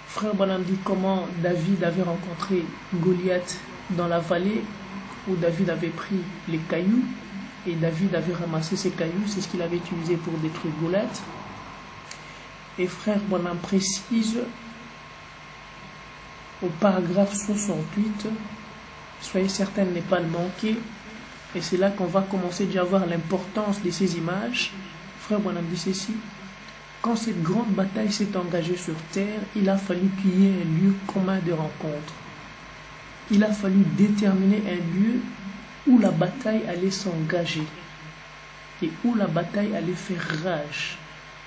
A: Frère Branham dit comment David avait rencontré Goliath dans la vallée où David avait pris les cailloux et David avait ramassé ces cailloux, c'est ce qu'il avait utilisé pour détruire Goliath. Et frère Branham précise au paragraphe 68, soyez certains de ne pas le manquer, et c'est là qu'on va commencer déjà à voir l'importance de ces images. Frère Branham dit ceci: quand cette grande bataille s'est engagée sur terre, il a fallu qu'il y ait un lieu commun de rencontre. Il a fallu déterminer un lieu où la bataille allait s'engager et où la bataille allait faire rage.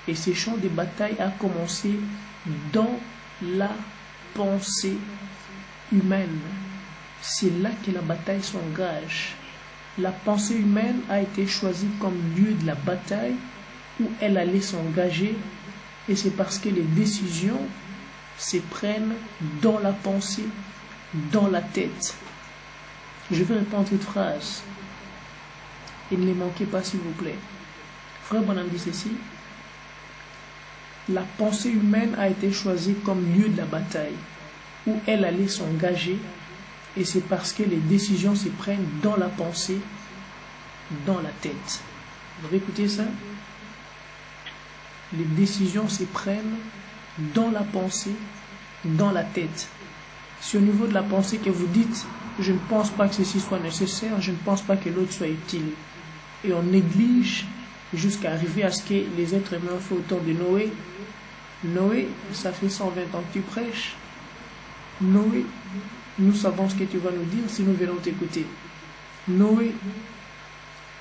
A: Et ce champ de bataille a commencé dans la pensée humaine. C'est là que la bataille s'engage. La pensée humaine a été choisie comme lieu de la bataille où elle allait s'engager, et c'est parce que les décisions se prennent dans la pensée, dans la tête. Je vais répondre cette phrase et ne les manquez pas s'il vous plaît. Frère Branham dit ceci: la pensée humaine a été choisie comme lieu de la bataille où elle allait s'engager, et c'est parce que les décisions se prennent dans la pensée, dans la tête. Vous avez écouté ça? Les décisions se prennent dans la pensée, dans la tête. C'est au niveau de la pensée que vous dites: je ne pense pas que ceci soit nécessaire, je ne pense pas que l'autre soit utile. Et on néglige jusqu'à arriver à ce que les êtres humains font au temps de Noé. Noé, ça fait 120 ans que tu prêches. Noé, nous savons ce que tu vas nous dire si nous venons t'écouter. Noé,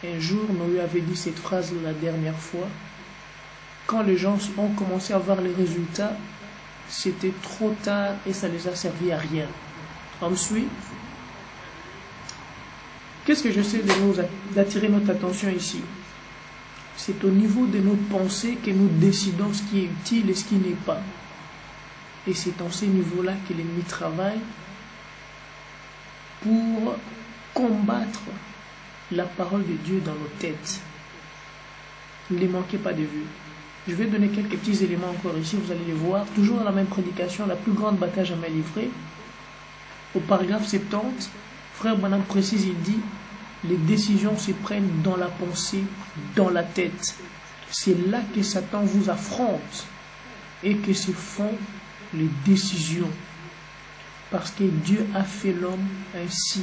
A: un jour, Noé avait dit cette phrase la dernière fois. Quand les gens ont commencé à voir les résultats, c'était trop tard et ça ne les a servi à rien. On me suit? Qu'est-ce que j'essaie d'attirer notre attention ici? C'est au niveau de nos pensées que nous décidons ce qui est utile et ce qui n'est pas. Et c'est en ces niveaux-là que l'ennemi travaille pour combattre la parole de Dieu dans nos têtes. Ne les manquez pas de vue. Je vais donner quelques petits éléments encore ici, vous allez les voir. Toujours dans la même prédication, la plus grande bataille jamais livrée. Au paragraphe 70, Frère Branham précise, il dit, les décisions se prennent dans la pensée, dans la tête. C'est là que Satan vous affronte et que se font les décisions. Parce que Dieu a fait l'homme ainsi.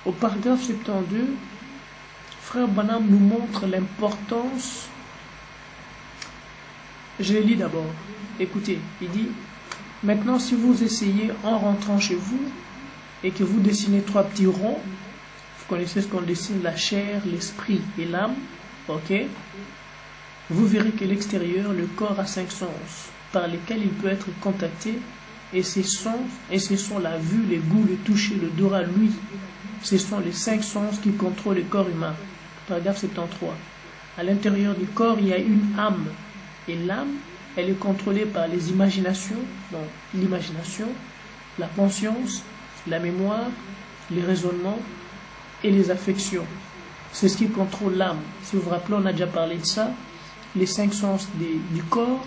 A: Au paragraphe 72, Frère Branham nous montre l'importance. Je les lis d'abord. Écoutez, il dit, maintenant si vous essayez en rentrant chez vous et que vous dessinez 3 petits ronds, vous connaissez ce qu'on dessine, la chair, l'esprit et l'âme, ok? Vous verrez que l'extérieur, le corps a 5 sens par lesquels il peut être contacté, et ce sont la vue, le goût, le toucher, l'odorat, l'ouïe. Ce sont les 5 sens qui contrôlent le corps humain. Paragraphe 73. À l'intérieur du corps, il y a une âme. Et l'âme, elle est contrôlée par les imaginations, donc l'imagination, la conscience, la mémoire, les raisonnements et les affections. C'est ce qui contrôle l'âme. Si vous vous rappelez, on a déjà parlé de ça. Les 5 sens du corps,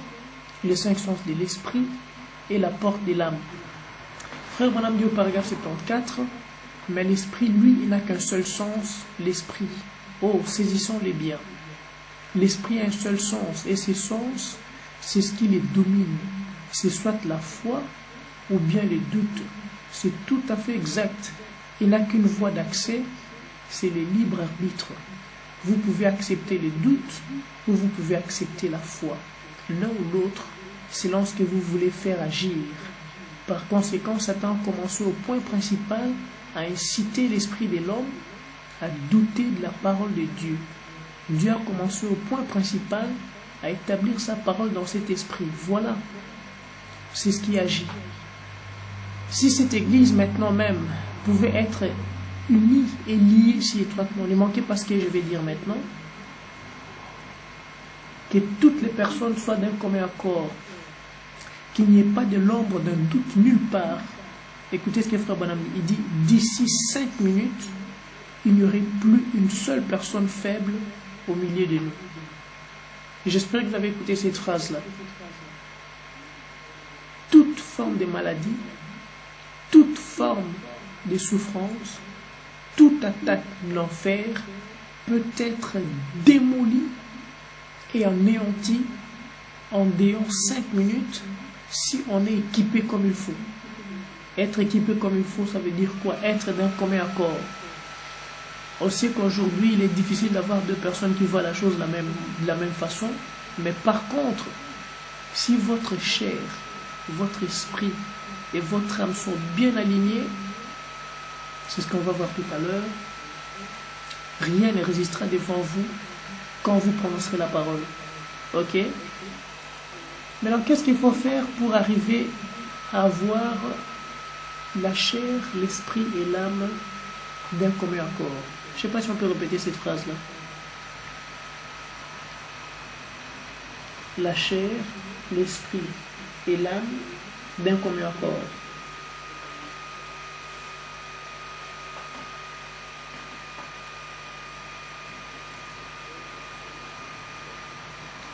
A: les 5 sens de l'esprit et la porte de l'âme. Frère Branham dit au paragraphe 74, mais l'esprit, lui, il n'a qu'un seul sens, l'esprit. Oh, saisissons-les bien. L'esprit a un seul sens, et ces sens, c'est ce qui les domine. C'est soit la foi ou bien les doutes. C'est tout à fait exact. Il n'a qu'une voie d'accès, c'est le libre arbitre. Vous pouvez accepter les doutes ou vous pouvez accepter la foi. L'un ou l'autre, selon ce que vous voulez faire agir. Par conséquent, Satan a commencé au point principal à inciter l'esprit de l'homme à douter de la parole de Dieu. Dieu a commencé au point principal à établir sa parole dans cet esprit. Voilà, c'est ce qui agit. Si cette église maintenant même pouvait être unie et liée si étroitement, ne manquez pas ce que je vais dire maintenant, que toutes les personnes soient d'un commun accord, qu'il n'y ait pas de l'ombre d'un doute nulle part. Écoutez ce que Frère Branham dit. Il dit, d'ici 5 minutes, il n'y aurait plus une seule personne faible au milieu de nous. Et j'espère que vous avez écouté cette phrase-là. Toute forme de maladie, toute forme de souffrance, toute attaque de l'enfer peut être démolie et anéantie en déant 5 minutes si on est équipé comme il faut. Être équipé comme il faut, ça veut dire quoi? Être d'un commun accord. On sait qu'aujourd'hui, il est difficile d'avoir 2 personnes qui voient la chose de la même façon, mais par contre, si votre chair, votre esprit et votre âme sont bien alignés, c'est ce qu'on va voir tout à l'heure, rien ne résistera devant vous quand vous prononcerez la parole. Ok? Maintenant, qu'est-ce qu'il faut faire pour arriver à avoir la chair, l'esprit et l'âme d'un commun accord? Je ne sais pas si on peut répéter cette phrase-là. La chair, l'esprit et l'âme d'un commun accord.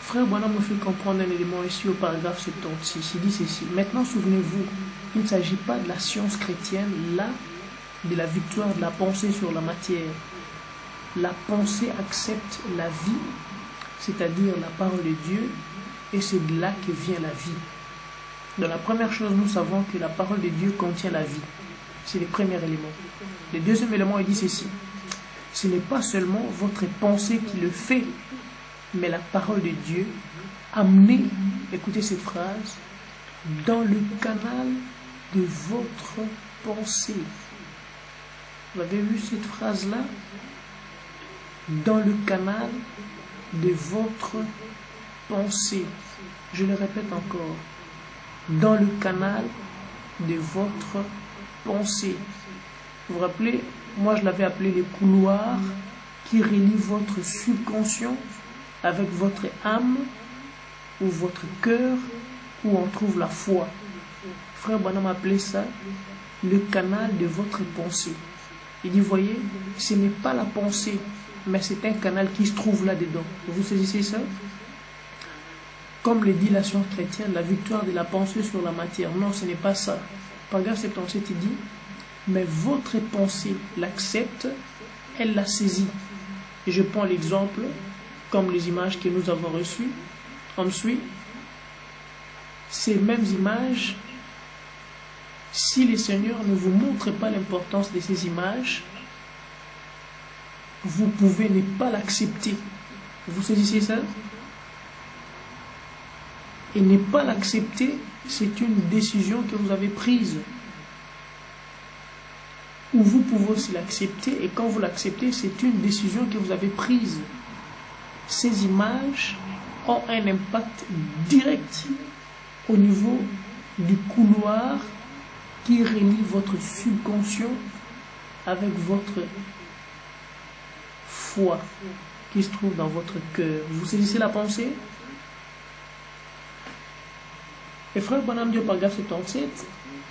A: Frère Branham nous fait comprendre un élément ici au paragraphe 76. Il dit ceci. Maintenant, souvenez-vous, il ne s'agit pas de la science chrétienne, là, de la victoire de la pensée sur la matière. La pensée accepte la vie, c'est-à-dire la parole de Dieu, et c'est de là que vient la vie. Dans la première chose, nous savons que la parole de Dieu contient la vie. C'est le premier élément. Le deuxième élément, il dit ceci. Ce n'est pas seulement votre pensée qui le fait, mais la parole de Dieu amenée, écoutez cette phrase, dans le canal de votre pensée. Vous avez vu cette phrase-là? Dans le canal de votre pensée. Je le répète encore. Dans le canal de votre pensée. Vous vous rappelez, moi je l'avais appelé les couloirs qui relient votre subconscient avec votre âme ou votre cœur où on trouve la foi. Frère Branham appelait ça le canal de votre pensée. Il dit, voyez, ce n'est pas la pensée, mais c'est un canal qui se trouve là-dedans. Vous saisissez ça? Comme le dit la science chrétienne, la victoire de la pensée sur la matière. Non, ce n'est pas ça. Paragraphe 77, il dit, mais votre pensée l'accepte, elle la saisit. Et je prends l'exemple, comme les images que nous avons reçues. On suit. Ces mêmes images, si le Seigneur ne vous montre pas l'importance de ces images, vous pouvez ne pas l'accepter. Vous saisissez ça? Et ne pas l'accepter, c'est une décision que vous avez prise. Ou vous pouvez aussi l'accepter, et quand vous l'acceptez, c'est une décision que vous avez prise. Ces images ont un impact direct au niveau du couloir qui relie votre subconscient avec votre foi qui se trouve dans votre cœur. Vous saisissez la pensée? Et frère Branham dit au paragraphe 77,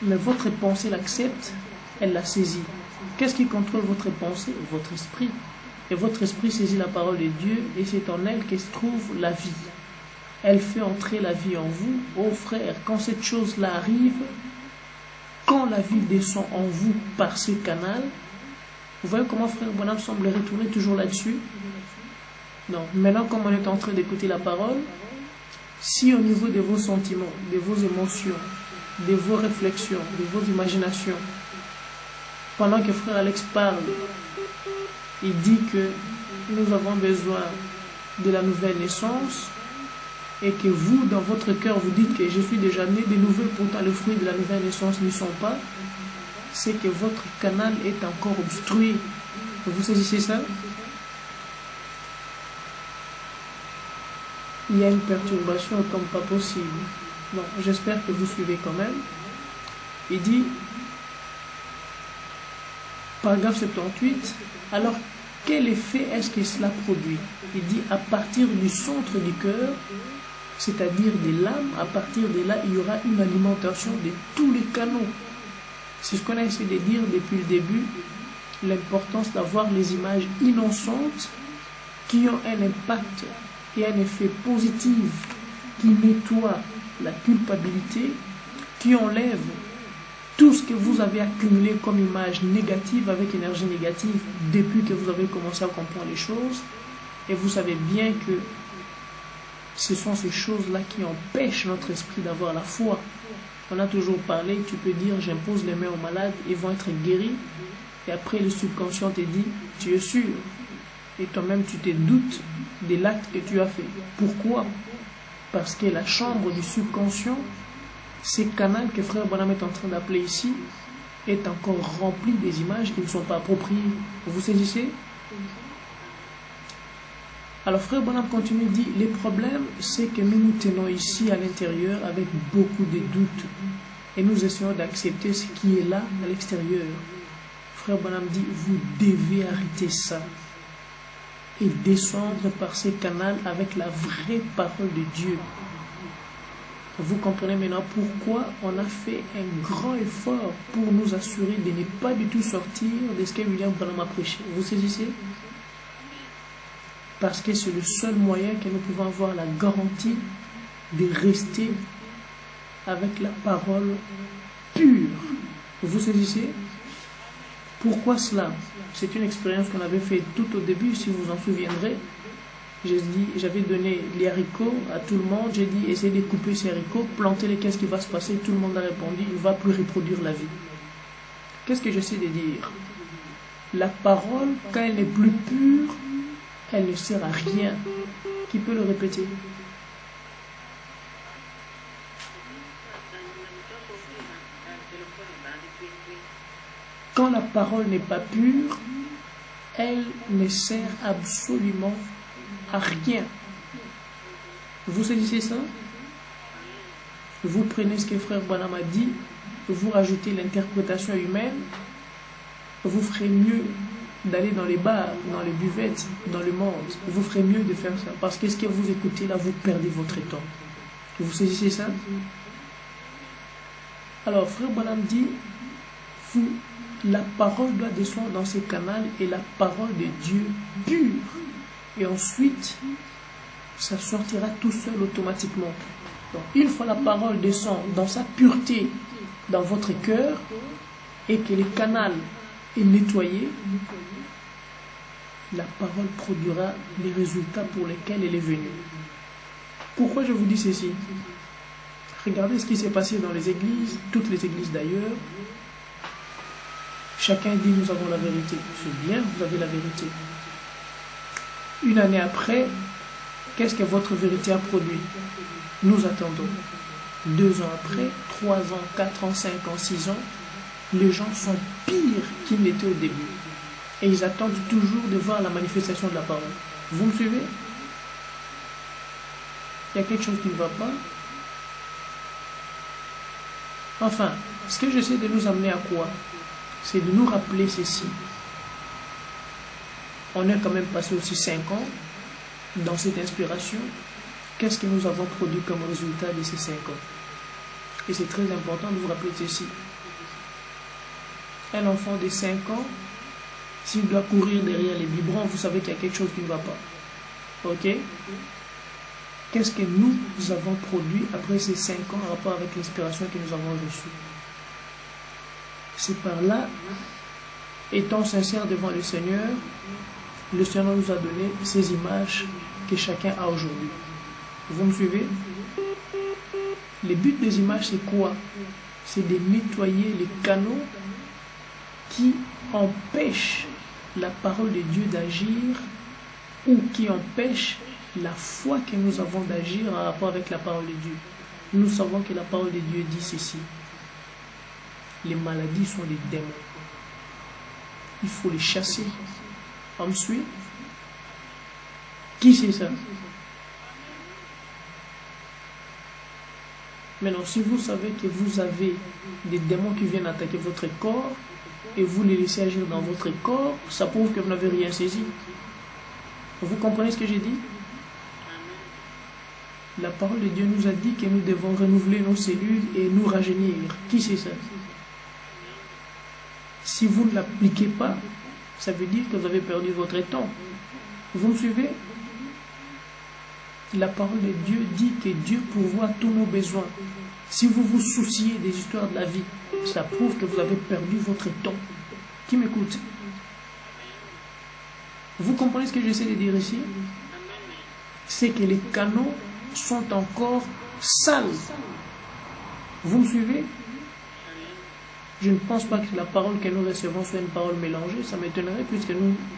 A: mais votre pensée l'accepte, elle la saisit. Qu'est-ce qui contrôle votre pensée? Votre esprit. Et votre esprit saisit la parole de Dieu, et c'est en elle que se trouve la vie. Elle fait entrer la vie en vous. Oh frère, quand cette chose-là arrive, quand la vie descend en vous par ce canal, vous voyez comment frère Branham semble retourner toujours là-dessus? Non, maintenant comme on est en train d'écouter la parole, si au niveau de vos sentiments, de vos émotions, de vos réflexions, de vos imaginations, pendant que frère Alex parle, il dit que nous avons besoin de la nouvelle naissance, et que vous, dans votre cœur, vous dites que je suis déjà né de nouveau, pourtant les fruits de la nouvelle naissance n'y sont pas, c'est que votre canal est encore obstrué. Vous saisissez ça? Il y a une perturbation comme pas possible. Bon, j'espère que vous suivez quand même. Il dit, paragraphe 78, alors quel effet est-ce que cela produit? Il dit, à partir du centre du cœur, c'est-à-dire de l'âme, à partir de là, il y aura une alimentation de tous les canaux. C'est ce qu'on a essayé de dire depuis le début, l'importance d'avoir les images innocentes qui ont un impact et un effet positif, qui nettoie la culpabilité, qui enlève tout ce que vous avez accumulé comme image négative avec énergie négative depuis que vous avez commencé à comprendre les choses. Et vous savez bien que ce sont ces choses-là qui empêchent notre esprit d'avoir la foi. On a toujours parlé, tu peux dire, j'impose les mains aux malades, ils vont être guéris. Et après, le subconscient te dit, tu es sûr. Et toi-même, tu te doutes de l'acte que tu as fait. Pourquoi? Parce que la chambre du subconscient, ce canal que frère Branham est en train d'appeler ici, est encore rempli des images qui ne sont pas appropriées. Vous saisissez? Alors frère Branham continue, dit, les problèmes, c'est que nous nous tenons ici à l'intérieur avec beaucoup de doutes et nous essayons d'accepter ce qui est là à l'extérieur. Frère Branham dit, vous devez arrêter ça et descendre par ces canaux avec la vraie parole de Dieu. Vous comprenez maintenant pourquoi on a fait un grand effort pour nous assurer de ne pas du tout sortir de ce que William Branham a prêché. Vous saisissez? Parce que c'est le seul moyen que nous pouvons avoir la garantie de rester avec la parole pure. Vous saisissez? Pourquoi cela? C'est une expérience qu'on avait faite tout au début, si vous en souviendrez. J'avais donné les haricots à tout le monde. J'ai dit, essayez de couper ces haricots, plantez-les, qu'est-ce qui va se passer? Tout le monde a répondu, il ne va plus reproduire la vie. Qu'est-ce que j'essaie de dire? La parole, quand elle n'est plus pure, elle ne sert à rien. Qui peut le répéter? Quand la parole n'est pas pure, elle ne sert absolument à rien. Vous saisissez ça? Vous prenez ce que frère Branham a dit, vous rajoutez l'interprétation humaine, vous ferez mieux d'aller dans les bars, dans les buvettes, dans le monde. Vous ferez mieux de faire ça. Parce que ce que vous écoutez là, vous perdez votre temps. Vous saisissez ça? Alors, frère Branham dit, la parole doit descendre dans ces canaux et la parole de Dieu pure. Et ensuite, ça sortira tout seul automatiquement. Donc, une fois la parole descend dans sa pureté dans votre cœur et que le canal est nettoyé, la parole produira les résultats pour lesquels elle est venue. Pourquoi je vous dis ceci? Regardez ce qui s'est passé dans les églises, toutes les églises d'ailleurs. Chacun dit nous avons la vérité. C'est bien, vous avez la vérité. Une année après, qu'est-ce que votre vérité a produit? Nous attendons. 2 ans après, 3 ans, 4 ans, 5 ans, 6 ans, les gens sont pires qu'ils n'étaient au début. Et ils attendent toujours de voir la manifestation de la parole. Vous me suivez? Il y a quelque chose qui ne va pas. Enfin, ce que j'essaie de nous amener à quoi? C'est de nous rappeler ceci. On a quand même passé aussi 5 ans dans cette inspiration. Qu'est-ce que nous avons produit comme résultat de ces 5 ans? Et c'est très important de vous rappeler ceci. Un enfant de 5 ans, s'il doit courir derrière les biberons, vous savez qu'il y a quelque chose qui ne va pas. Ok? Qu'est-ce que nous avons produit après ces 5 ans en rapport avec l'inspiration que nous avons reçue? C'est par là, étant sincère devant le Seigneur nous a donné ces images que chacun a aujourd'hui. Vous me suivez? Le but des images, c'est quoi? C'est de nettoyer les canaux qui empêchent la parole de Dieu d'agir ou qui empêchent la foi que nous avons d'agir en rapport avec la parole de Dieu. Nous savons que la parole de Dieu dit ceci. Les maladies sont des démons. Il faut les chasser. On me suit? Qui c'est ça? Maintenant, si vous savez que vous avez des démons qui viennent attaquer votre corps et vous les laissez agir dans votre corps, ça prouve que vous n'avez rien saisi. Vous comprenez ce que j'ai dit? La parole de Dieu nous a dit que nous devons renouveler nos cellules et nous rajeunir. Qui c'est ça? Si vous ne l'appliquez pas, ça veut dire que vous avez perdu votre temps. Vous me suivez? La parole de Dieu dit que Dieu pourvoit tous nos besoins. Si vous vous souciez des histoires de la vie, ça prouve que vous avez perdu votre temps. Qui m'écoute? Vous comprenez ce que j'essaie de dire ici? C'est que les canaux sont encore sales. Vous me suivez? Je ne pense pas que la parole que nous recevons soit une parole mélangée. Ça m'étonnerait puisque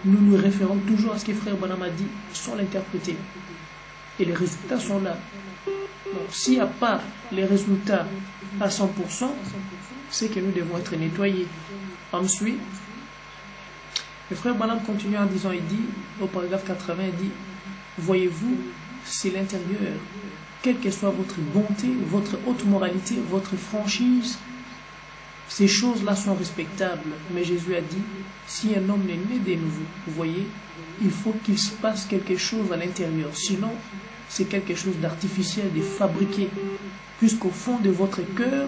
A: nous référons toujours à ce que frère Branham a dit sans l'interpréter. Et les résultats sont là. Donc, s'il n'y a pas les résultats à 100%, c'est que nous devons être nettoyés. On me suit? Le frère Branham continue en disant, il dit, au paragraphe 80, il dit, voyez-vous, c'est l'intérieur. Quelle que soit votre bonté, votre haute moralité, votre franchise, ces choses-là sont respectables. Mais Jésus a dit, si un homme est né de nouveau, vous voyez, il faut qu'il se passe quelque chose à l'intérieur. Sinon, c'est quelque chose d'artificiel, de fabriqué. Puisqu'au fond de votre cœur,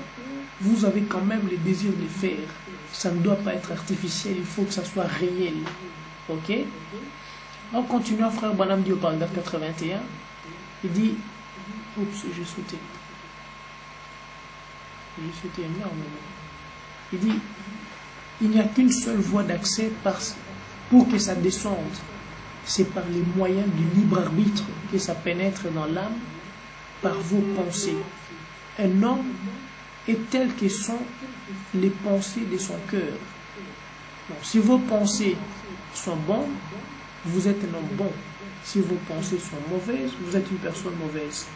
A: vous avez quand même le désir de le faire. Ça ne doit pas être artificiel, il faut que ça soit réel. Ok? En continuant, frère Branham dit au paragraphe 81, il dit, oups, j'ai sauté énormément. Il dit, il n'y a qu'une seule voie d'accès pour que ça descende. C'est par les moyens du libre arbitre que ça pénètre dans l'âme, par vos pensées. Un homme est tel que sont les pensées de son cœur. Donc, si vos pensées sont bonnes, vous êtes un homme bon. Si vos pensées sont mauvaises, vous êtes une personne mauvaise.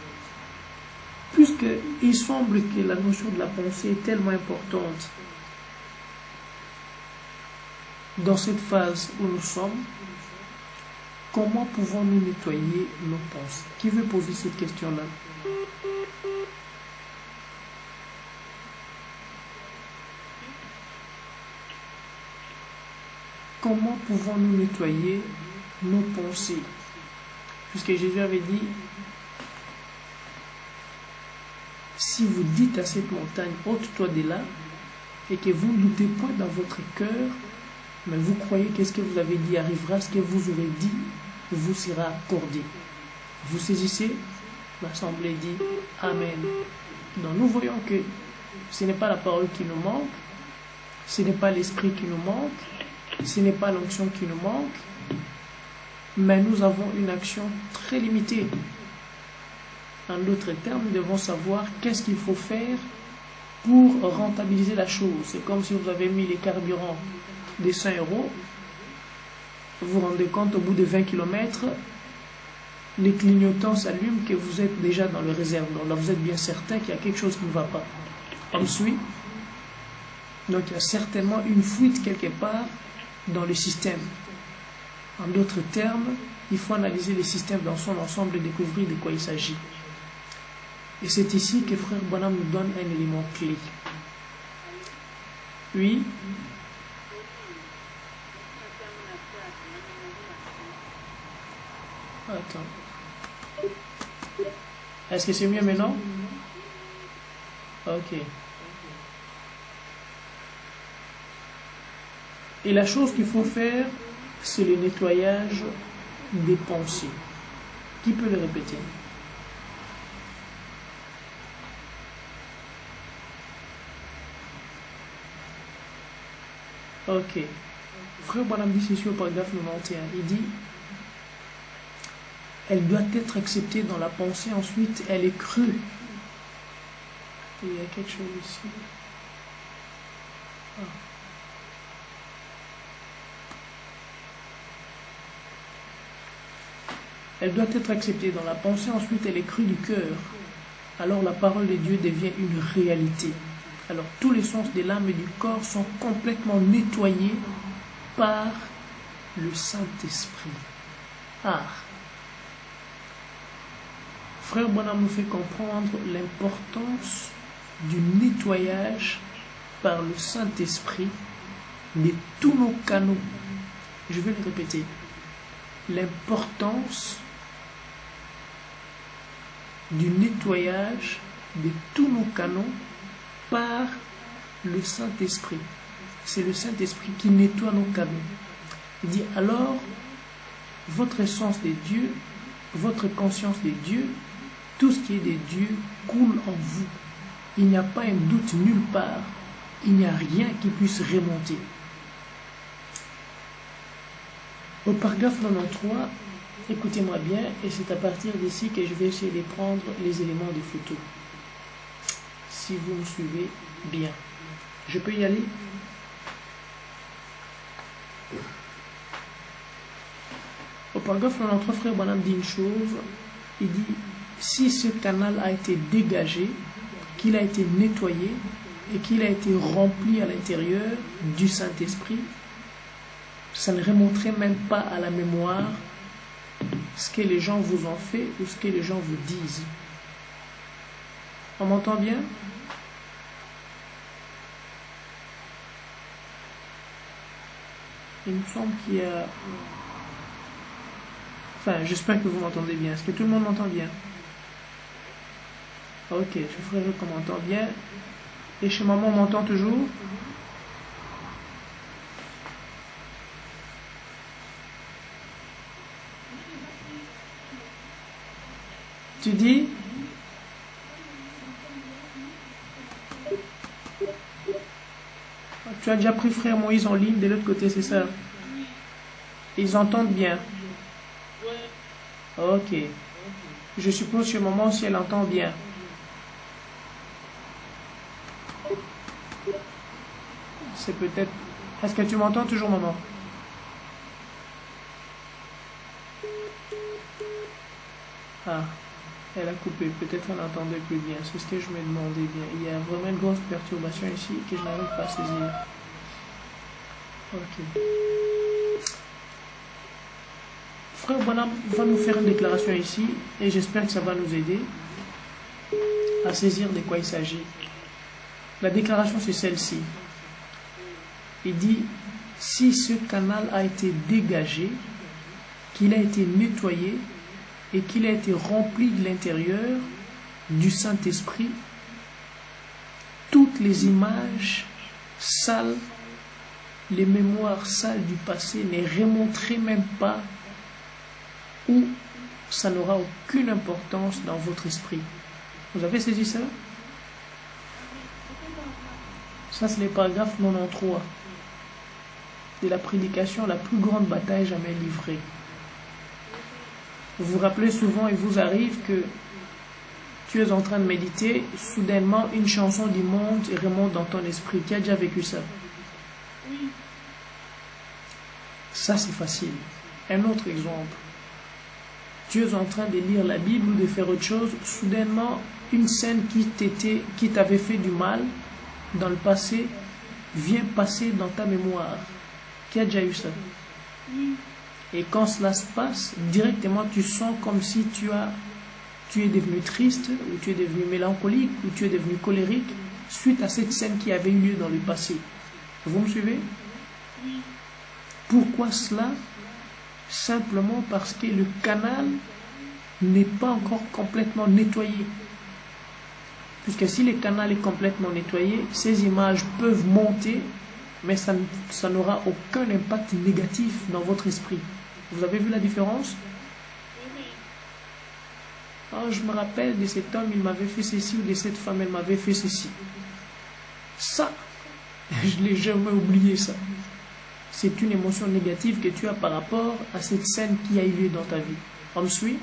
A: Puisqu'il semble que la notion de la pensée est tellement importante dans cette phase où nous sommes, comment pouvons-nous nettoyer nos pensées? Qui veut poser cette question-là? Comment pouvons-nous nettoyer nos pensées? Puisque Jésus avait dit, si vous dites à cette montagne, ôte-toi de là, et que vous ne doutez point dans votre cœur, mais vous croyez que ce que vous avez dit arrivera, ce que vous aurez dit vous sera accordé. Vous saisissez? L'Assemblée dit Amen. Donc nous voyons que ce n'est pas la parole qui nous manque, ce n'est pas l'esprit qui nous manque, ce n'est pas l'onction qui nous manque, mais nous avons une action très limitée. En d'autres termes, nous devons savoir qu'est-ce qu'il faut faire pour rentabiliser la chose. C'est comme si vous avez mis les carburants de 100 €, vous vous rendez compte au bout de 20 km, les clignotants s'allument, que vous êtes déjà dans le réservoir. Là, vous êtes bien certain qu'il y a quelque chose qui ne va pas. Ensuite, donc il y a certainement une fuite quelque part dans le système. En d'autres termes, il faut analyser le système dans son ensemble et découvrir de quoi il s'agit. Et c'est ici que Frère Branham nous donne un élément clé. Oui. Attends. Est-ce que c'est mieux maintenant? Ok. Et la chose qu'il faut faire, c'est le nettoyage des pensées. Qui peut le répéter? Ok. Frère Branham dit ceci au paragraphe 91. Il dit, elle doit être acceptée dans la pensée, ensuite elle est crue. Il y a quelque chose ici. Ah. Elle doit être acceptée dans la pensée, ensuite elle est crue du cœur. Alors la parole de Dieu devient une réalité. Alors tous les sens de l'âme et du corps sont complètement nettoyés par le Saint-Esprit. Ah. Frère Branham nous fait comprendre l'importance du nettoyage par le Saint-Esprit de tous nos canaux. Je vais le répéter. L'importance du nettoyage de tous nos canaux par le Saint-Esprit. C'est le Saint-Esprit qui nettoie nos canaux. Il dit alors, votre essence de Dieu, votre conscience de Dieu, tout ce qui est de Dieu coule en vous. Il n'y a pas un doute nulle part. Il n'y a rien qui puisse remonter. Au paragraphe 93, écoutez-moi bien, et c'est à partir d'ici que je vais essayer de prendre les éléments de photo. Si vous me suivez bien. Je peux y aller? Au paragraphe 93, Frère Branham dit une chose. Il dit, si ce canal a été dégagé, qu'il a été nettoyé et qu'il a été rempli à l'intérieur du Saint-Esprit, ça ne remonterait même pas à la mémoire ce que les gens vous ont fait ou ce que les gens vous disent. On m'entend bien? Il me semble qu'il y a... Enfin, j'espère que vous m'entendez bien. Est-ce que tout le monde m'entend bien? Ok, je ferai qu'on m'entend bien. Et chez maman, on m'entend toujours? Tu dis? Tu as déjà pris frère Moïse en ligne de l'autre côté, c'est ça? Ils entendent bien? Ok. Je suppose que maman, si elle entend bien. C'est peut-être... Est-ce que tu m'entends toujours, maman? Ah, elle a coupé. Peut-être elle n'entendait plus bien. C'est ce que je me demandais bien. Il y a vraiment une grosse perturbation ici que je n'arrive pas à saisir. Ok. Frère Branham va nous faire une déclaration ici et j'espère que ça va nous aider à saisir de quoi il s'agit. La déclaration, c'est celle-ci. Il dit, si ce canal a été dégagé, qu'il a été nettoyé et qu'il a été rempli de l'intérieur du Saint-Esprit, les images sales, les mémoires sales du passé ne remonteraient même pas, ou ça n'aura aucune importance dans votre esprit. Vous avez saisi ça? Ça, c'est le paragraphe 93 de la prédication, la plus grande bataille jamais livrée. Vous vous rappelez souvent, il vous arrive que tu es en train de méditer, soudainement une chanson du monde remonte dans ton esprit. Qui a déjà vécu ça? Ça, c'est facile. Un autre exemple. Tu es en train de lire la Bible ou de faire autre chose, soudainement une scène qui t'avait fait du mal dans le passé vient passer dans ta mémoire. Qui a déjà eu ça? Et quand cela se passe, directement tu sens comme si tu es devenu triste, ou tu es devenu mélancolique, ou tu es devenu colérique, suite à cette scène qui avait eu lieu dans le passé. Vous me suivez? Pourquoi cela? Simplement parce que le canal n'est pas encore complètement nettoyé. Puisque si le canal est complètement nettoyé, ces images peuvent monter, mais ça n'aura aucun impact négatif dans votre esprit. Vous avez vu la différence? Oh, je me rappelle de cet homme, il m'avait fait ceci, ou de cette femme, elle m'avait fait ceci. Ça, je ne l'ai jamais oublié, ça. C'est une émotion négative que tu as par rapport à cette scène qui a eu lieu dans ta vie. On me suit?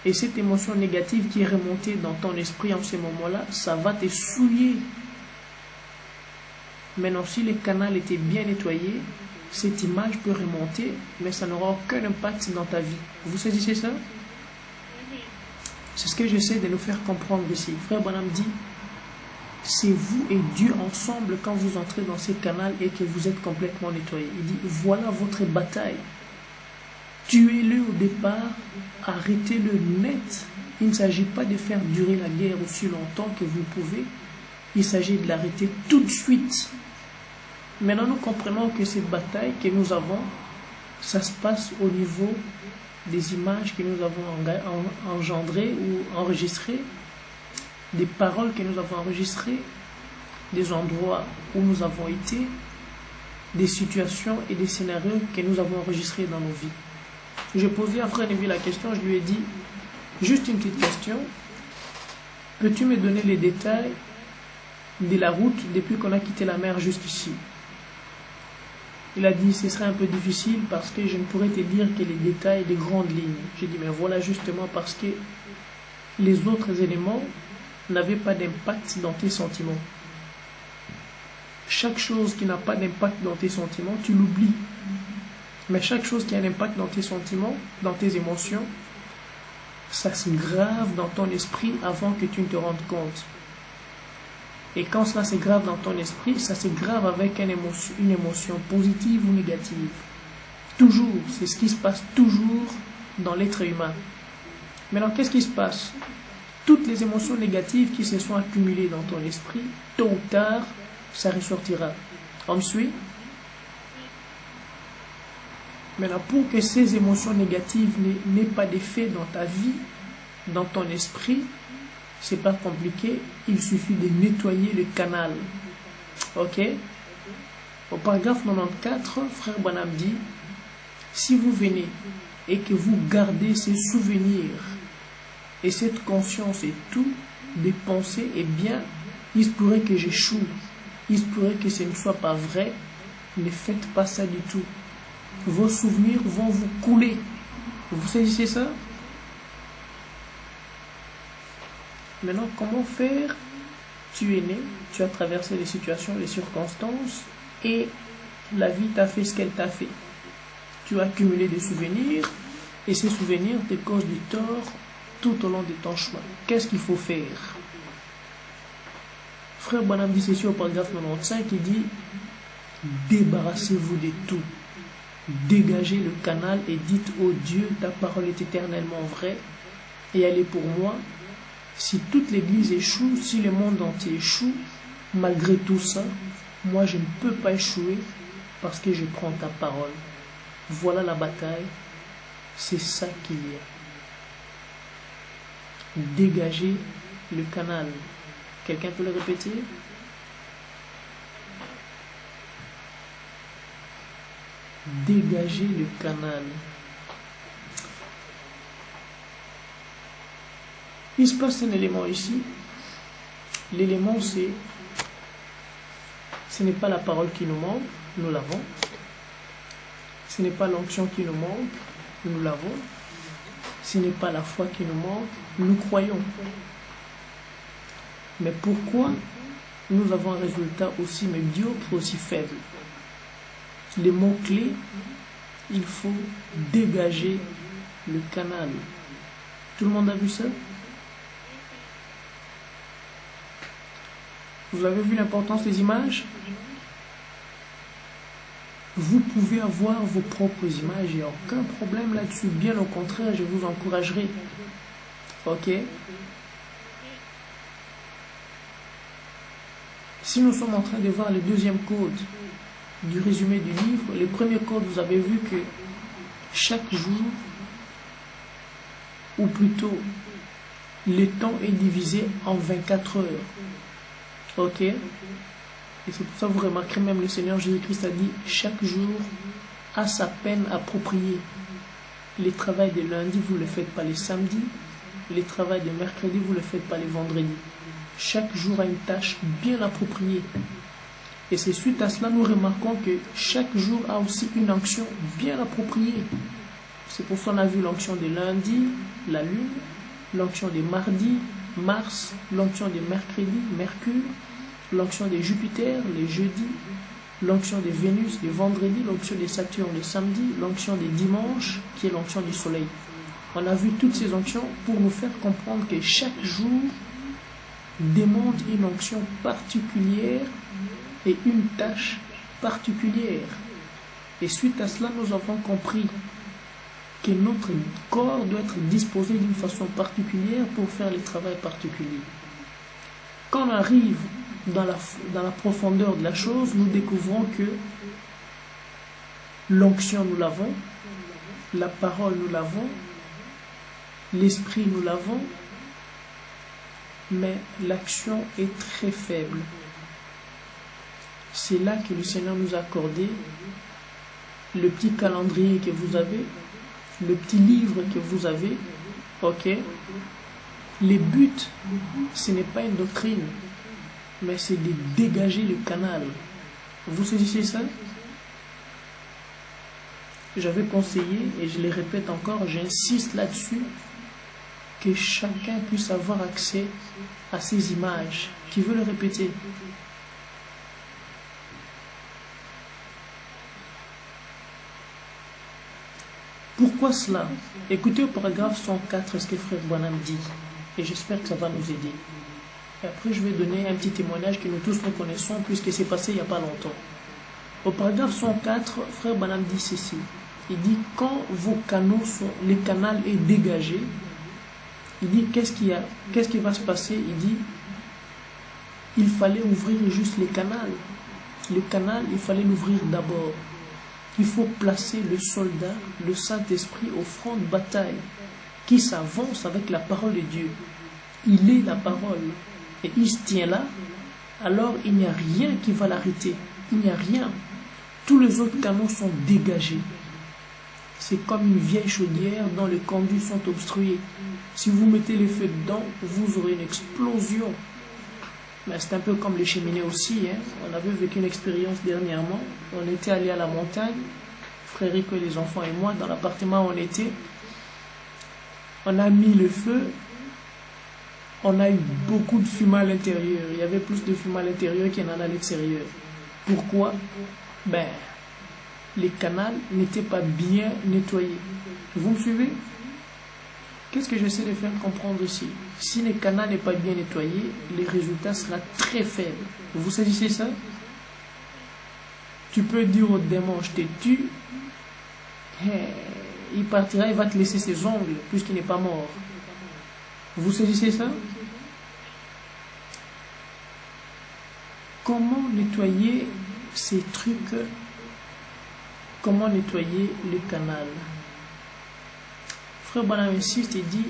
A: Et cette émotion négative qui est remontée dans ton esprit en ce moment-là, ça va te souiller. Maintenant, si le canal était bien nettoyé, cette image peut remonter, mais ça n'aura aucun impact dans ta vie. Vous saisissez ça? C'est ce que j'essaie de nous faire comprendre ici. Frère Branham dit, c'est vous et Dieu ensemble quand vous entrez dans ce canal et que vous êtes complètement nettoyé. Il dit, voilà votre bataille. Tuez-le au départ, arrêtez-le net. Il ne s'agit pas de faire durer la guerre aussi longtemps que vous pouvez. Il s'agit de l'arrêter tout de suite. Maintenant, nous comprenons que cette bataille que nous avons, ça se passe au niveau des images que nous avons engendrées ou enregistrées, des paroles que nous avons enregistrées, des endroits où nous avons été, des situations et des scénarios que nous avons enregistrés dans nos vies. J'ai posé à Frère Neville la question, je lui ai dit, juste une petite question, peux-tu me donner les détails de la route depuis qu'on a quitté la mer jusqu'ici? Il a dit, ce serait un peu difficile parce que je ne pourrais te dire que les détails, les grandes lignes. J'ai dit, mais voilà justement parce que les autres éléments n'avaient pas d'impact dans tes sentiments. Chaque chose qui n'a pas d'impact dans tes sentiments, tu l'oublies. Mais chaque chose qui a un impact dans tes sentiments, dans tes émotions, ça se grave dans ton esprit avant que tu ne te rendes compte. Et quand cela se grave dans ton esprit, ça se grave avec une émotion positive ou négative. Toujours, c'est ce qui se passe toujours dans l'être humain. Maintenant, qu'est-ce qui se passe? Toutes les émotions négatives qui se sont accumulées dans ton esprit, tôt ou tard, ça ressortira. On me suit? Maintenant, pour que ces émotions négatives n'aient pas d'effet dans ta vie, dans ton esprit, c'est pas compliqué, il suffit de nettoyer le canal. Ok? Au paragraphe 94, Frère Branham dit, si vous venez et que vous gardez ces souvenirs et cette conscience et tout, des pensées, eh bien, il se pourrait que j'échoue, il se pourrait que ce ne soit pas vrai, ne faites pas ça du tout. Vos souvenirs vont vous couler. Vous saisissez ça? Maintenant, comment faire? Tu es né, tu as traversé les situations, les circonstances, et la vie t'a fait ce qu'elle t'a fait. Tu as accumulé des souvenirs, et ces souvenirs te causent du tort tout au long de ton chemin. Qu'est-ce qu'il faut faire? Frère Branham dit ceci au paragraphe 95, il dit, débarrassez-vous de tout. Dégagez le canal et dites au Dieu, ta parole est éternellement vraie, et elle est pour moi. Si toute l'Église échoue, si le monde entier échoue, malgré tout ça, moi je ne peux pas échouer parce que je prends ta parole. Voilà la bataille, c'est ça qu'il y a. Dégagez le canal Quelqu'un peut le répéter? Dégager le canal. Il se passe un élément ici. L'élément, ce n'est pas la parole qui nous manque, nous l'avons. Ce n'est pas l'onction qui nous manque, nous l'avons. Ce n'est pas la foi qui nous manque, nous croyons. Mais pourquoi nous avons un résultat aussi médiocre, aussi faible? Les mots-clés, il faut dégager le canal. Tout le monde a vu ça? Vous avez vu l'importance des images? Vous pouvez avoir vos propres images, il n'y a aucun problème là-dessus. Bien au contraire, je vous encouragerai. Ok? Si nous sommes en train de voir le deuxième code du résumé du livre, le premier code, vous avez vu que chaque jour, ou plutôt, le temps est divisé en 24 heures. Ok? Et c'est pour ça que vous remarquerez même le Seigneur Jésus-Christ a dit chaque jour a sa peine appropriée. Le travail de lundi, vous ne le faites pas les samedis. Le travail de mercredi, vous ne le faites pas les vendredis. Chaque jour a une tâche bien appropriée. Et c'est suite à cela nous remarquons que chaque jour a aussi une onction bien appropriée. C'est pour ça qu'on a vu l'onction de lundi, la lune, l'onction de mardi, Mars, l'onction de mercredi, Mercure, l'onction de Jupiter, les jeudis, l'onction de Vénus, le vendredi, l'onction de Saturne, le samedi, l'onction des dimanches, qui est l'onction du soleil. On a vu toutes ces onctions pour nous faire comprendre que chaque jour demande une onction particulière et une tâche particulière. Et suite à cela, nous avons compris que notre corps doit être disposé d'une façon particulière pour faire le travail particulier. Quand on arrive dans la profondeur de la chose, nous découvrons que l'onction, nous l'avons, la parole, nous l'avons, l'esprit, nous l'avons, mais l'action est très faible. C'est là que le Seigneur nous a accordé le petit calendrier que vous avez, le petit livre que vous avez, ok? Le but, ce n'est pas une doctrine, mais c'est de dégager le canal. Vous saisissez ça? J'avais conseillé, et je le répète encore, j'insiste là-dessus, que chacun puisse avoir accès à ces images. Qui veut le répéter? Pourquoi cela? Écoutez au paragraphe 104 ce que Frère Branham dit, et j'espère que ça va nous aider. Et après, je vais donner un petit témoignage que nous tous nous connaissons, puisque c'est passé il n'y a pas longtemps. Au paragraphe 104, Frère Branham dit ceci. Il dit, quand vos canaux sont, le canal est dégagé, il dit, qu'est-ce qui va se passer? Il dit, il fallait ouvrir juste le canal. Le canal, il fallait l'ouvrir d'abord. Il faut placer le soldat, le Saint-Esprit au front de bataille, qui s'avance avec la parole de Dieu. Il est la parole. Et il se tient là, alors il n'y a rien qui va l'arrêter. Il n'y a rien. Tous les autres canaux sont dégagés. C'est comme une vieille chaudière dont les conduits sont obstrués. Si vous mettez le feu dedans, vous aurez une explosion. Mais c'est un peu comme les cheminées aussi. Hein. On avait vécu une expérience dernièrement. On était allé à la montagne, Frère Rico et les enfants et moi, dans l'appartement où on était. On a mis le feu. On a eu beaucoup de fumée à l'intérieur. Il y avait plus de fumée à l'intérieur qu'il y en a à l'extérieur. Pourquoi? Les canaux n'étaient pas bien nettoyés. Vous me suivez? Qu'est-ce que j'essaie de faire comprendre ici? Si le canal n'est pas bien nettoyé, le résultat sera très faible. Vous saisissez ça? Tu peux dire au démon, je te tue. Il partira, il va te laisser ses ongles, puisqu'il n'est pas mort. Vous saisissez ça? Comment nettoyer ces trucs? Comment nettoyer le canal? Frère Branham insiste et dit,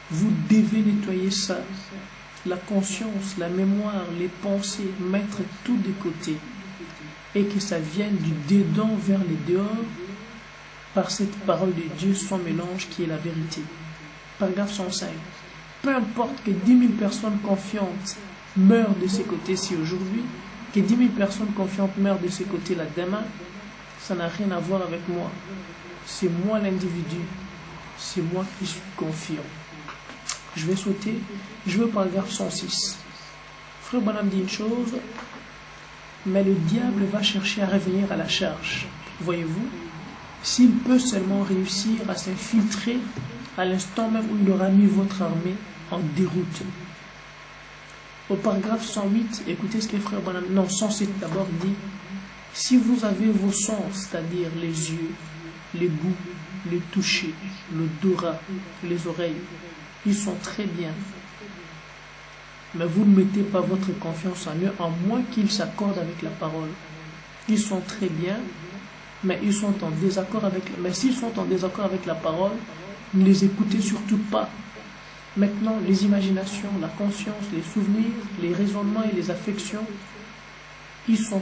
A: vous devez nettoyer ça. la conscience, la mémoire, les pensées, mettre tout de côté et que ça vienne du dedans vers les dehors par cette parole de Dieu sans mélange qui est la vérité. Paragraphe 105. Peu importe que 10 000 personnes confiantes meurent de ces côtés-ci aujourd'hui, que 10 000 personnes confiantes meurent de ces côtés-là demain, ça n'a rien à voir avec moi. C'est moi l'individu. C'est moi qui suis confiant. Je vais sauter. Je veux paragraphe 106. Frère Branham dit une chose, mais le diable va chercher à revenir à la charge. Voyez-vous, s'il peut seulement réussir à s'infiltrer à l'instant même où il aura mis votre armée en déroute. Au paragraphe 108, écoutez ce que frère Branham, non, 107 d'abord dit, si vous avez vos sens, c'est-à-dire les yeux, les goûts, les toucher, l'odorat, les oreilles, ils sont très bien. Mais vous ne mettez pas votre confiance en eux, en moins qu'ils s'accordent avec la parole. Ils sont très bien, mais ils sont en désaccord avec. Mais s'ils sont en désaccord avec la parole, ne les écoutez surtout pas. Maintenant, les imaginations, la conscience, les souvenirs, les raisonnements et les affections, ils sont